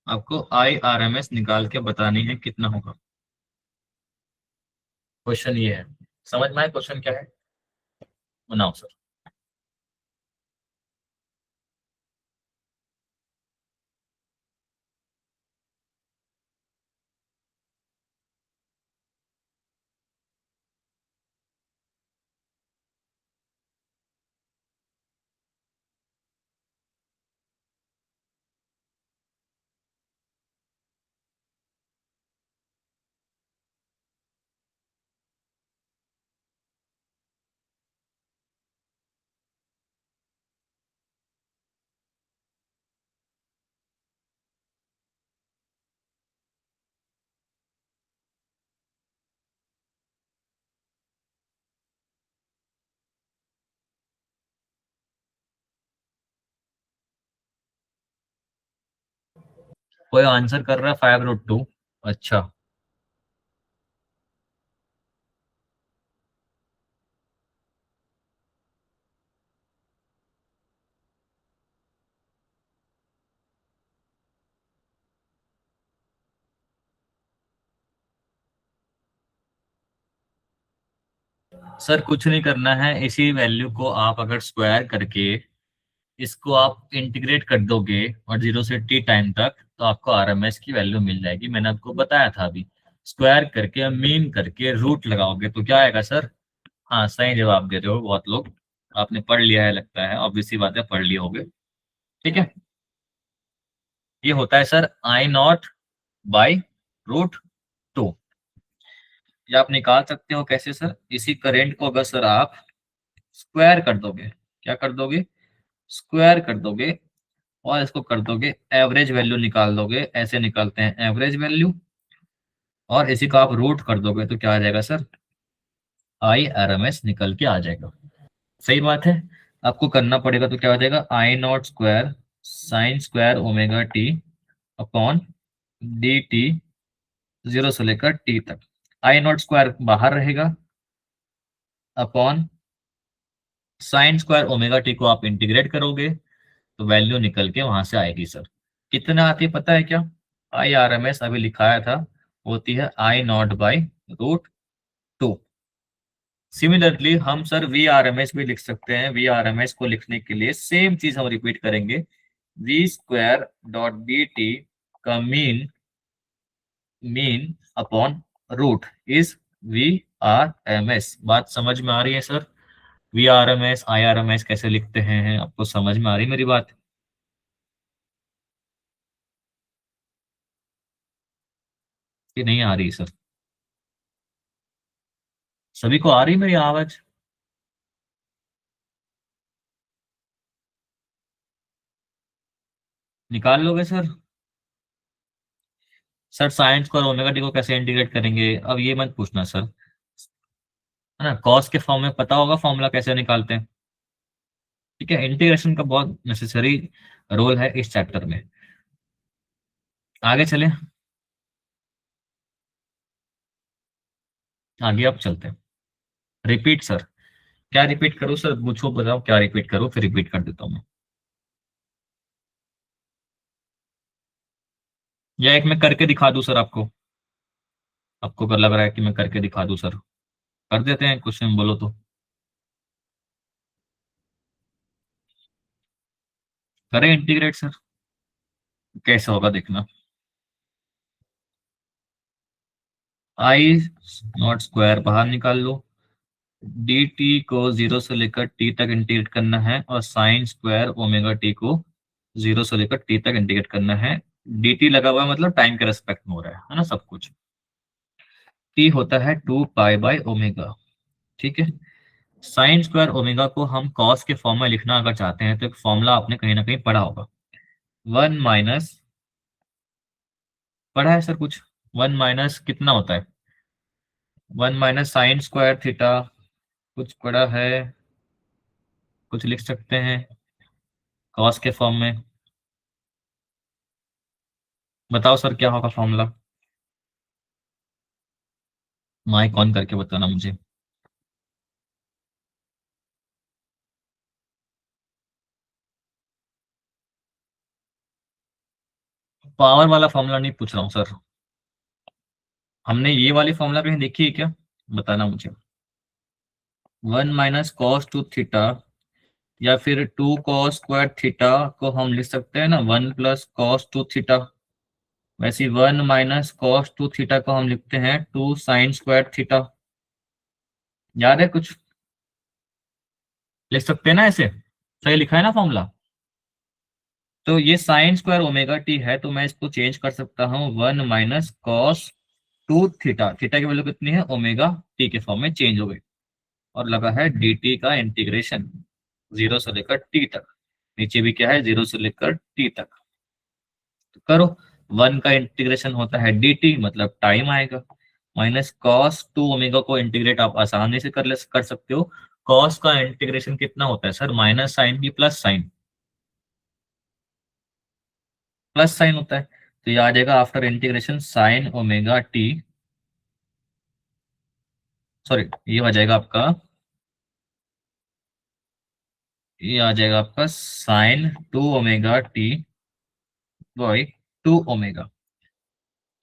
आपको आई आर एम एस निकाल के बतानी है कितना होगा। क्वेश्चन ये है, समझ में आए क्वेश्चन क्या है, बनाओ सर। कोई आंसर कर रहा है 5√2। अच्छा, सर कुछ नहीं करना है, इसी वैल्यू को आप अगर स्क्वायर करके इसको आप इंटीग्रेट कर दोगे और जीरो से टी टाइम तक, तो आपको आरएमएस की वैल्यू मिल जाएगी। मैंने आपको बताया था अभी, स्क्वायर करके मीन करके रूट लगाओगे तो क्या आएगा सर। हाँ सही जवाब दे रहे हो बहुत लोग, आपने पढ़ लिया है लगता है, ऑब्वियस सी बात है पढ़ लिए होगे। ठीक है, ये होता है सर आई नॉट बाई √2। ये आप निकाल सकते हो कैसे सर, इसी करेंट को अगर सर आप स्क्वायर कर दोगे, क्या कर दोगे, स्क्वायर कर दोगे, और इसको कर दोगे एवरेज वैल्यू निकाल दोगे, ऐसे निकालते हैं एवरेज वैल्यू, और इसी को आप रूट कर दोगे तो क्या आ जाएगा sir, I R M S निकल के आ जाएगा। सही बात है, आपको करना पड़ेगा तो क्या हो जाएगा, I not square sine square omega t upon d t, zero से लेकर टी तक। आई नॉट स्क्वायर बाहर रहेगा, upon sine square omega t को आप इंटीग्रेट करोगे तो वैल्यू निकल के वहां से आएगी सर। कितना आती है पता है क्या, आई आर एम एस अभी लिखाया था, होती है आई नॉट बाई √2। सिमिलरली हम sir V R M S भी लिख सकते हैं, वी आर एम एस को लिखने के लिए सेम चीज हम रिपीट करेंगे, V square dot B T का mean, mean upon root is V R M S. बात समझ में आ रही है sir, V R M S I R M S कैसे लिखते हैं, आपको समझ में आ रही है मेरी बात, कि नहीं आ रही सर। सभी को आ रही मेरी आवाज? निकाल लोगे सर? सर साइंस को और ओमेगा टी को कैसे इंटीग्रेट करेंगे, अब ये मत पूछना सर, है ना। कॉस के फॉर्म में पता होगा फॉर्मूला कैसे निकालते हैं। ठीक है, इंटीग्रेशन का बहुत नेसेसरी रोल है इस चैप्टर में। आगे चले, आगे अब चलते हैं। रिपीट सर, क्या रिपीट करूं सर, पूछो बताओ क्या रिपीट करूं, फिर रिपीट कर देता हूं मैं। या एक मैं करके दिखा दूं सर आपको, आपको क्या लग रहा है कि मैं करके दिखा दूं सर? कर देते हैं, क्वेश्चन बोलो तो। करें इंटीग्रेट सर, कैसे होगा देखना। आई नॉट स्क्वायर बाहर निकाल लो, डी टी को जीरो से लेकर टी तक इंटीग्रेट करना है, और साइन स्क्वायर ओमेगा टी को जीरो से लेकर टी तक इंटीग्रेट करना है। डी टी लगा हुआ है, मतलब टाइम के रेस्पेक्ट में हो रहा है ना सब कुछ। टी होता है 2 पाई बाय ओमेगा। ठीक है, साइन स्क्वायर ओमेगा को हम कॉस के फॉर्म में लिखना अगर चाहते हैं तो एक फॉर्मूला आपने कहीं ना कहीं पढ़ा होगा। वन माइनस, पढ़ा है सर कुछ? वन माइनस कितना होता है? One minus sine square theta, कुछ पढ़ा है? कुछ लिख सकते हैं कॉस के फॉर्म में? बताओ सर क्या होगा फॉर्मूला, माइक ऑन करके बताना मुझे। पावर वाला फॉर्मूला नहीं पूछ रहा हूँ सर, हमने ये वाली फॉर्मूला कहीं देखी है क्या, बताना मुझे। One minus cos two theta, या फिर टू कॉस स्क्वायर थीटा को हम लिख सकते हैं ना one plus cos two theta. वैसे one minus cos two theta को हम लिखते हैं टू साइन स्क्वायर थीटा। याद है कुछ? लिख सकते हैं ना ऐसे, सही लिखा है ना फॉर्मूला। तो ये साइन स्क्वायर ओमेगा टी है, तो मैं इसको चेंज कर सकता हूँ one minus cos two theta, theta की वैल्यू कितनी है, ओमेगा टी के फॉर्म में चेंज हो गई, और लगा है डी टी का इंटीग्रेशन जीरो से लेकर टी तक। नीचे भी क्या है, जीरो से लेकर टी तक। तो करो, वन का इंटीग्रेशन होता है डी टी, मतलब टाइम आएगा, माइनस कॉस टू ओमेगा को इंटीग्रेट आप आसानी से कर सकते हो। कॉस का इंटीग्रेशन कितना होता है सर, माइनस साइन की प्लस साइन, प्लस साइन होता है। तो ये आ जाएगा after integration sign omega T, sorry ये आ जाएगा आपका, ये आ जाएगा आपका sign to omega T by two omega.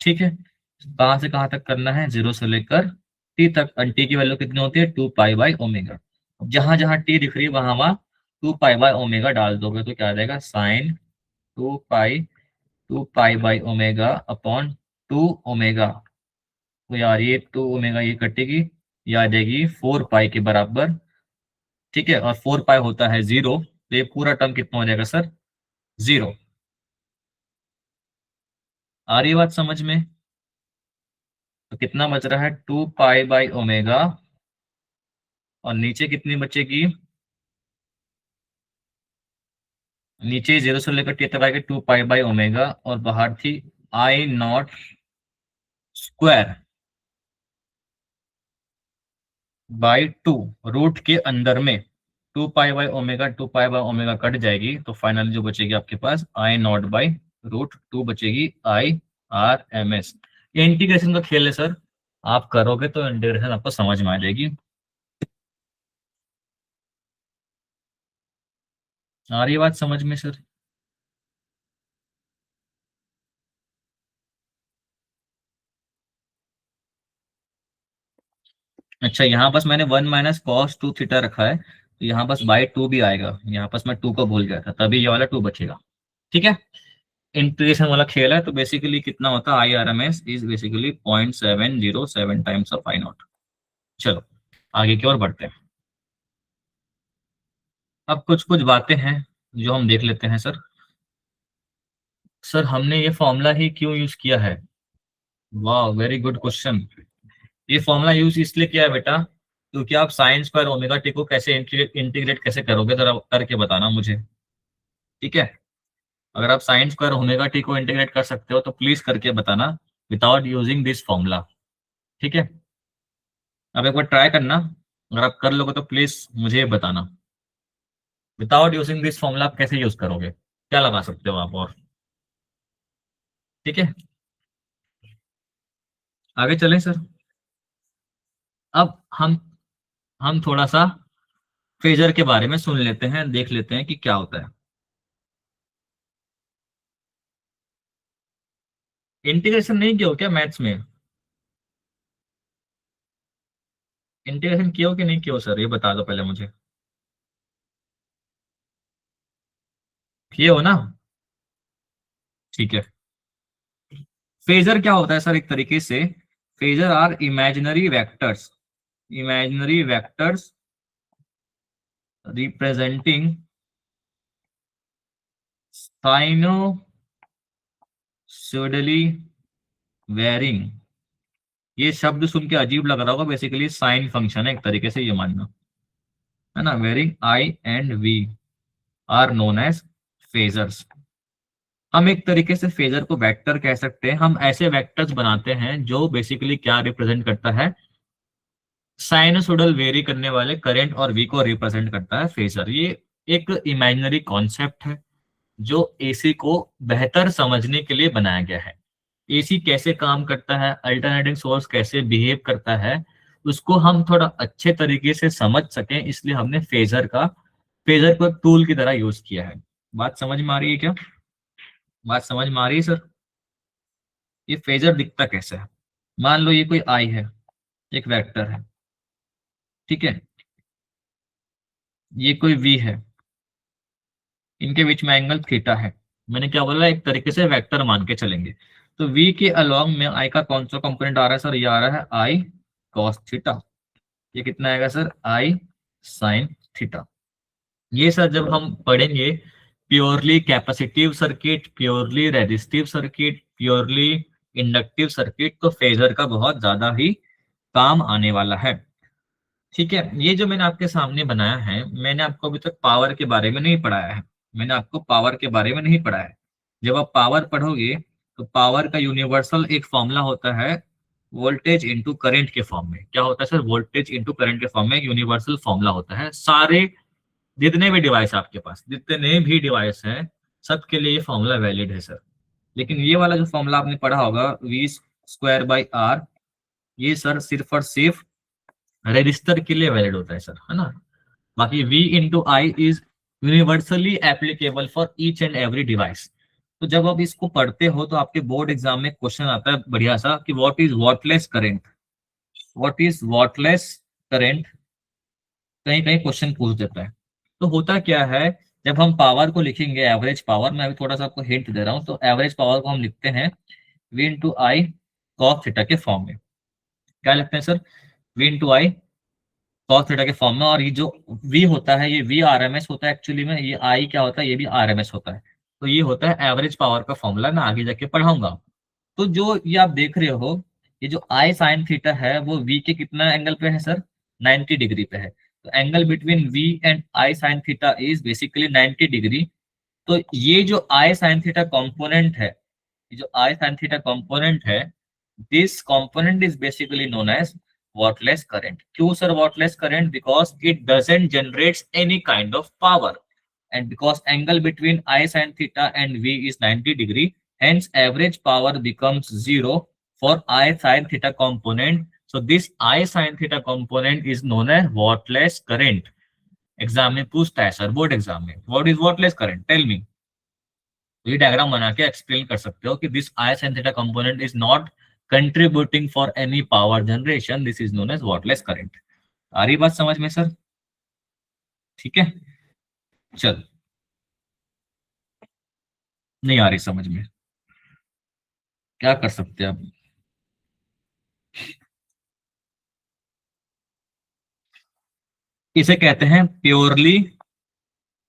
ठीक है, कहाँ से कहाँ तक करना है, जीरो से लेकर टी तक। टी की वैल्यू कितनी होती है, 2 पाई बाय ओमेगा। जहां जहां टी दिख रही है वहां वहां 2 पाई बाय ओमेगा डाल दोगे तो क्या आ जाएगा, sign to pi by omega upon two omega. तो यार ये टू ओमेगा ये कटेगी, ये आ जाएगी 4 पाई के बराबर। ठीक है, और 4 पाई होता है जीरो, तो ये पूरा टर्म कितना हो जाएगा सर, जीरो। आ रही है बात समझ में? तो कितना बच रहा है, 2 पाई बाय ओमेगा, और नीचे कितनी बचेगी, नीचे जीरो से लेकर टी तक आएगी 2 पाई बाय ओमेगा, और बाहर थी I not square by two, root के अंदर में 2 pi by omega, 2 pi by omega cut जाएगी, तो फाइनली जो बचेगी आपके पास I not by root two बचेगी, आई आर एम एस। ये इंटीग्रेशन का खेल है सर, आप करोगे तो इंटीग्रेशन आपको समझ में आ जाएगी। आ रही है बात समझ में सर? अच्छा, यहाँ बस मैंने one minus cos two theta रखा है, तो यहाँ बस बाई टू भी आएगा, यहाँ बस मैं टू को भूल गया था, तभी ये वाला टू बचेगा। ठीक है, इंटीग्रेशन वाला खेल है, तो बेसिकली कितना होता है, I R M S is basically 0.707 times of I naught. चलो आगे की ओर बढ़ते हैं। अब कुछ कुछ बातें हैं जो हम देख लेते हैं सर। सर हमने ये फॉर्मूला ही क्यों यूज किया है? वाह वेरी गुड क्वेश्चन। ये फॉर्मूला यूज इसलिए किया है बेटा, क्योंकि आप साइन स्क्वायर ओमेगा टी को कैसे इंटीग्रेट कैसे करोगे, जरा करके बताना मुझे, ठीक है। अगर आप साइन स्क्वायर ओमेगा टी को इंटीग्रेट कर सकते हो तो प्लीज करके बताना विदाउट यूजिंग दिस फॉर्मूला, ठीक है। अब एक बार ट्राई करना, अगर आप कर लोगे तो प्लीज मुझे बताना विदाउट यूजिंग दिस फॉर्मूला आप कैसे यूज करोगे, क्या लगा सकते हो आप, और ठीक है। आगे चलें सर। अब हम थोड़ा सा फेजर के बारे में सुन लेते हैं, देख लेते हैं कि क्या होता है। इंटीग्रेशन नहीं किया हो क्या मैथ्स में? इंटीग्रेशन किया हो कि नहीं किया हो सर, ये बता दो पहले मुझे। किए हो ना? ठीक है। फेजर क्या होता है सर, एक तरीके से phasor are imaginary vectors, imaginary vectors representing sinusoidally varying. ये शब्द सुन के अजीब लग रहा होगा, बेसिकली साइन फंक्शन है एक तरीके से, ये मानना है ना। Varying I and V are known as phasors. हम एक तरीके से फेजर को वेक्टर कह सकते हैं। हम ऐसे वेक्टर्स बनाते हैं जो बेसिकली क्या रिप्रेजेंट करता है, साइनसोइडल वेरी करने वाले करंट और वी को रिप्रेजेंट करता है फेजर। ये एक इमेजिनरी कॉन्सेप्ट है जो एसी को बेहतर समझने के लिए बनाया गया है। एसी कैसे काम करता है, अल्टरनेटिंग सोर्स कैसे बिहेव करता है, उसको हम थोड़ा अच्छे तरीके से समझ सकें, इसलिए हमने फेजर को एक टूल की तरह यूज किया है। बात समझ में आ रही है क्या? बात समझ में आ रही है सर? ये फेजर दिखता कैसे है? मान लो ये कोई आई है, एक वेक्टर है, ठीक है। ये कोई वी है, इनके बीच में एंगल थीटा है। मैंने क्या बोला, एक तरीके से वेक्टर मान के चलेंगे। तो वी के अलोंग में आई का कौन सा कंपोनेंट आ रहा है सर? ये आ रहा है आई कॉस थीटा। ये कितना आएगा सर? आई साइन थीटा। ये सर जब हम पढ़ेंगे purely capacitive circuit, purely resistive circuit, purely inductive circuit, तो फेजर का बहुत ज्यादा ही काम आने वाला है, ठीक है। ये जो मैंने आपके सामने बनाया है, मैंने आपको अभी तक पावर के बारे में नहीं पढ़ाया है। मैंने आपको पावर के बारे में नहीं पढ़ाया है। जब आप पावर पढ़ोगे तो पावर का यूनिवर्सल एक फॉर्मूला होता है, वोल्टेज इंटू करंट के फॉर्म में। क्या होता है सर? वोल्टेज इंटू करंट के फॉर्म में यूनिवर्सल फॉर्मूला होता है। सारे जितने भी डिवाइस आपके पास, जितने भी डिवाइस हैं, सबके लिए ये फॉर्मूला वैलिड है सर। लेकिन ये वाला जो फॉर्मूला आपने पढ़ा होगा, वी स्क्वायर बाई आर, ये सर सिर्फ और सिर्फ रजिस्टर के लिए वैलिड होता है सर, है ना। बाकी V into I is universally applicable for each and every device. तो जब आप इसको पढ़ते हो तो आपके बोर्ड एग्जाम में क्वेश्चन आता है बढ़िया सा कि what is wattless current, what is wattless current, कहीं कहीं क्वेश्चन पूछ देता है। तो होता क्या है, जब हम पावर को लिखेंगे एवरेज पावर, मैं अभी थोड़ा सा आपको हिंट दे रहा हूँ, तो एवरेज पावर को हम लिखते हैं V into I cos theta के फॉर्म में। क्या लिखते हैं sir? V into I cos theta के फॉर्म में। और ये जो V होता है, ये V RMS होता है एक्चुअली में, ये I क्या होता है, ये भी RMS होता है। तो ये होता है एवरेज पावर का फॉर्मूला, मैं आगे जाके पढ़ाऊंगा। तो जो ये आप देख रहे हो, ये जो I साइन थीटा है वो V के कितना एंगल पे है सर? 90 डिग्री पे है। तो angle between V and I sine theta is basically 90 degree. तो ये जो I साइन थीटा कॉम्पोनेंट है, ये जो I साइन थीटा कॉम्पोनेंट है, this component is basically known as wattless current. क्यों sir wattless current? Because it doesn't generates any kind of power, and because angle between I sin theta and V is 90 degree, hence average power becomes zero for I sin theta component. So this I sin theta component is known as wordless current. Exam में पूछता है sir, board exam में, what is wattless current, tell me. ये diagram बना के explain कर सकते हो कि this I sin theta component is not contributing for any power generation, this is known as wordless current। आ रही बात समझ में सर? ठीक है, चल, नहीं आ रही समझ में, क्या कर सकते हैं अब? इसे कहते हैं प्योरली,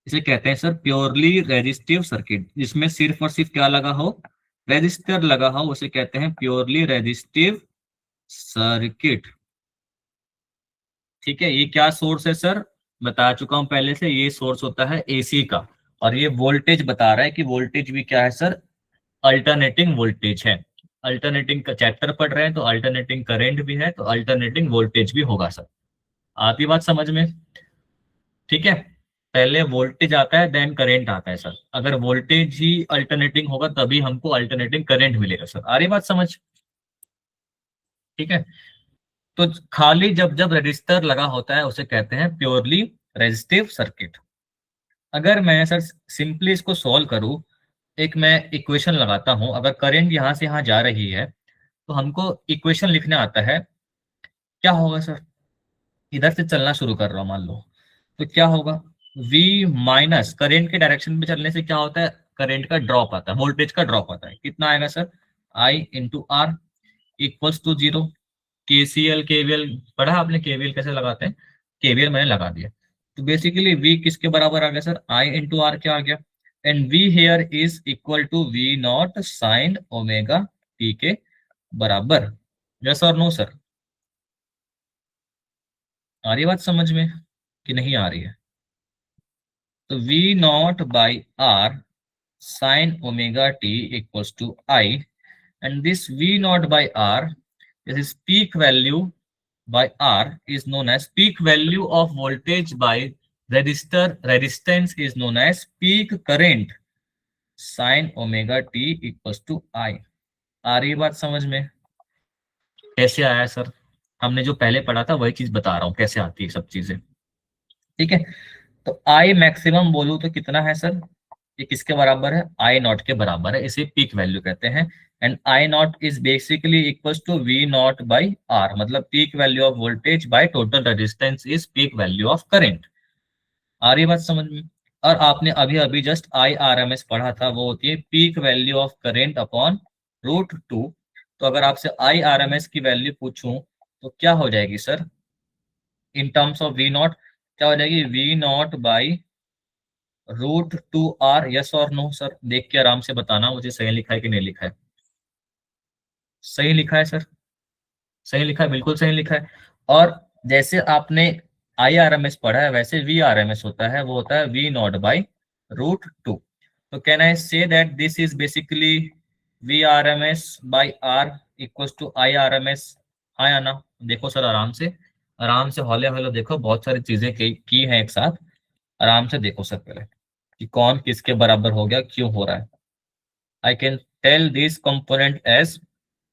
इसे कहते हैं सर प्योरली रेजिस्टिव सर्किट, जिसमें सिर्फ और सिर्फ क्या लगा हो? रेजिस्टर लगा हो, उसे कहते हैं प्योरली रेजिस्टिव सर्किट, ठीक है, ये क्या सोर्स है सर, बता चुका हूं पहले से, ये सोर्स होता है एसी का। और ये वोल्टेज बता रहा है कि वोल्टेज भी क्या है सर, अल्टरनेटिंग वोल्टेज है। अल्टरनेटिंग का चैप्टर पढ़ रहे हैं तो अल्टरनेटिंग करंट भी है तो अल्टरनेटिंग वोल्टेज भी होगा सर। आती बात समझ में? ठीक है, पहले वोल्टेज आता है देन करंट आता है सर। अगर वोल्टेज ही अल्टरनेटिंग होगा तभी हमको अल्टरनेटिंग करंट मिलेगा सर। आ रही बात समझ? ठीक है, तो खाली जब जब रजिस्टर लगा होता है उसे कहते हैं प्योरली रेजिस्टिव सर्किट। अगर मैं सर सिंपली इसको सॉल्व करूं, एक मैं इक्वेशन लगाता हूं, अगर करंट यहां से यहां जा रही है तो हमको इक्वेशन लिखने आता है। क्या होगा सर, इधर से चलना शुरू कर रहा हूं मान लो, तो क्या होगा, V माइनस करंट के डायरेक्शन में चलने से क्या होता है, करंट का ड्रॉप आता है, वोल्टेज का ड्रॉप आता है। कितना आएगा sir, I into R equals to zero. KCL KVL पढ़ा आपने, केवीएल कैसे लगाते हैं, केवीएल मैंने लगा दिया। तो बेसिकली V किसके बराबर आ गया सर, I इंटू आर क्या आ गया, and V here is equal to V naught sine omega T के बराबर। यस और नो सर? आ रही है बात समझ में कि नहीं आ रही है? तो V naught by R sin omega t equals to I, and this V naught by R, this is peak value by R, is known as peak value of voltage by resistance is known as peak current sin omega t equals to I। आ रही है बात समझ में? कैसे आया sir, हमने जो पहले पढ़ा था वही चीज बता रहा हूँ कैसे आती है सब चीजें। ठीक है, तो आई मैक्सिमम बोलूं तो कितना है सर, ये किसके बराबर है, आई नॉट के बराबर है, इसे पीक वैल्यू कहते हैं। And I not is basically equals to V not by R, मतलब peak value of voltage by total resistance is peak value of current. आ रही बात समझ में? और आपने अभी अभी just I R M S पढ़ा था, वो होती है peak value of current upon root two. तो अगर आपसे आई आर एम एस की वैल्यू पूछूं तो क्या हो जाएगी sir, in terms of V naught क्या हो जाएगी, V not by root two R. Yes और नो सर, देख के आराम से बताना मुझे सही लिखा है कि नहीं लिखा है। सही लिखा है सर, सही लिखा है, बिल्कुल सही लिखा है। और जैसे आपने आई आर एम एस पढ़ा है वैसे वी आर एम एस होता है, वो होता है V not by root two. तो can I say that this is basically V R M S by R equals to I R M S. हाँ या ना? देखो सर आराम से, आराम से हौले हौले देखो, बहुत सारी चीजें की हैं एक साथ। आराम से देखो सर पहले कि कौन किसके बराबर हो गया, क्यों हो रहा है। I can tell this component as,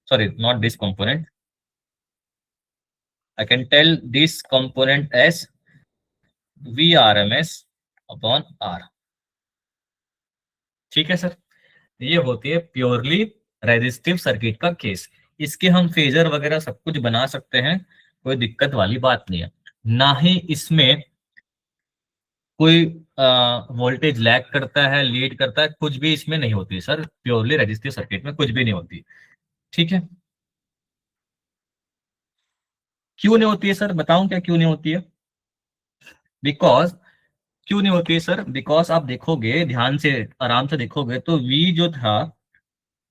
sorry, not this component. I can tell this component as VRMS upon R। ठीक है सर, ये होती है प्योरली रेजिस्टिव सर्किट का केस। इसके हम फेजर वगैरह सब कुछ बना सकते हैं, कोई दिक्कत वाली बात नहीं है। ना ही इसमें कोई वोल्टेज लैग करता है, लीड करता है, कुछ भी इसमें नहीं होती सर, प्योरली रेजिस्टिव सर्किट में कुछ भी नहीं होती। ठीक है, क्यों नहीं होती है सर, बताऊं क्या क्यों नहीं होती है? बिकॉज, क्यों नहीं होती है सर, बिकॉज आप देखोगे ध्यान से, आराम से देखोगे तो V जो था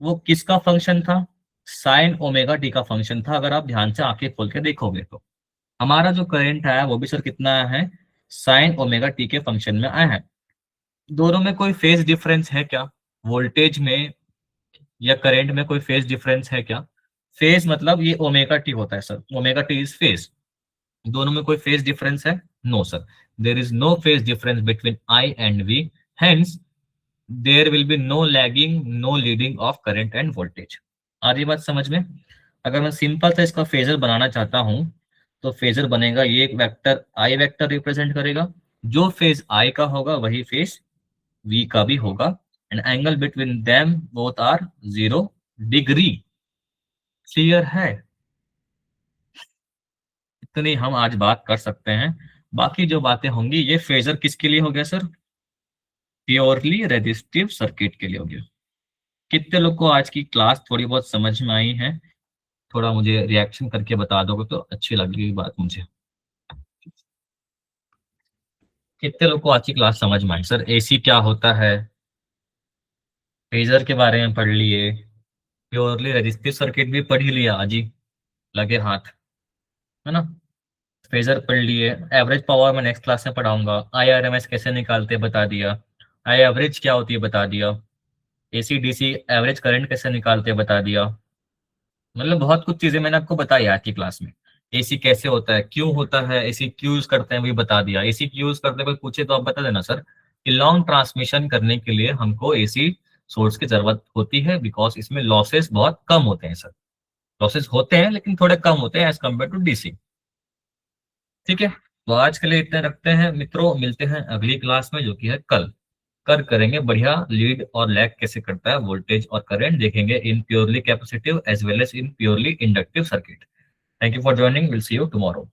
वो किसका फंक्शन था, साइन ओमेगा टी का फंक्शन था। अगर आप ध्यान से आंखें खोल के देखोगे तो हमारा जो करंट है वो भी सर कितना आया है, साइन ओमेगा टी के फंक्शन में आया है। दोनों में कोई फेज डिफरेंस है क्या, वोल्टेज में या करंट में कोई फेज डिफरेंस है क्या? फेज मतलब ये ओमेगा टी होता है sir, omega t is phase. दोनों में कोई फेज डिफरेंस है? No sir, there is no phase difference between I and V, hence there will be no lagging, no leading of current and voltage. आ रही बात समझ में? अगर मैं सिंपल से इसका फेजर बनाना चाहता हूं तो फेजर बनेगा, ये एक वेक्टर आई वेक्टर रिप्रेजेंट करेगा, जो फेज आई का होगा वही फेज वी का भी होगा, and angle between them both are 0 degree. Clear है? इतनी हम आज बात कर सकते हैं, बाकी जो बातें होंगी ये फेजर किसके लिए हो गया सर, प्योरली रेजिस्टिव सर्किट के लिए हो गया। कितने लोग को आज की क्लास थोड़ी बहुत समझ में आई है? थोड़ा मुझे रिएक्शन करके बता दोगे तो अच्छी लगेगी बात मुझे। कितने लोग को आज की क्लास समझ में आई? सर एसी क्या होता है, फेजर के बारे में पढ़ लिए, प्योरली रेजिस्टिव सर्किट भी पढ़ ही लिया आज ही, लगे हाथ, है ना? फेजर पढ़ लिए, एवरेज पावर मैं नेक्स्ट क्लास में पढ़ाऊंगा, IRMS कैसे निकालते बता दिया, आई एवरेज क्या होती है बता दिया, AC DC एवरेज करंट कैसे निकालते बता दिया। मतलब बहुत कुछ चीजें मैंने आपको बताई आज की क्लास में। AC कैसे होता है, क्यों होता है, AC क्यों यूज करते हैं भी बता दिया। AC क्यों यूज करते हैं कोई पूछे तो आप बता देना सर कि लॉन्ग ट्रांसमिशन करने के लिए हमको AC सोर्स की जरूरत होती है, बिकॉज इसमें लॉसेस बहुत कम होते हैं सर। लॉसेस होते हैं लेकिन थोड़े कम होते हैं एज कम्पेयर टू DC। ठीक है, तो आज के लिए इतने रखते हैं मित्रों, मिलते हैं अगली क्लास में जो कि है कल। कर करेंगे बढ़िया लीड और लैग कैसे करता है वोल्टेज और करंट, देखेंगे in purely capacitive as well as in purely inductive circuit. Thank you for joining, will see you tomorrow.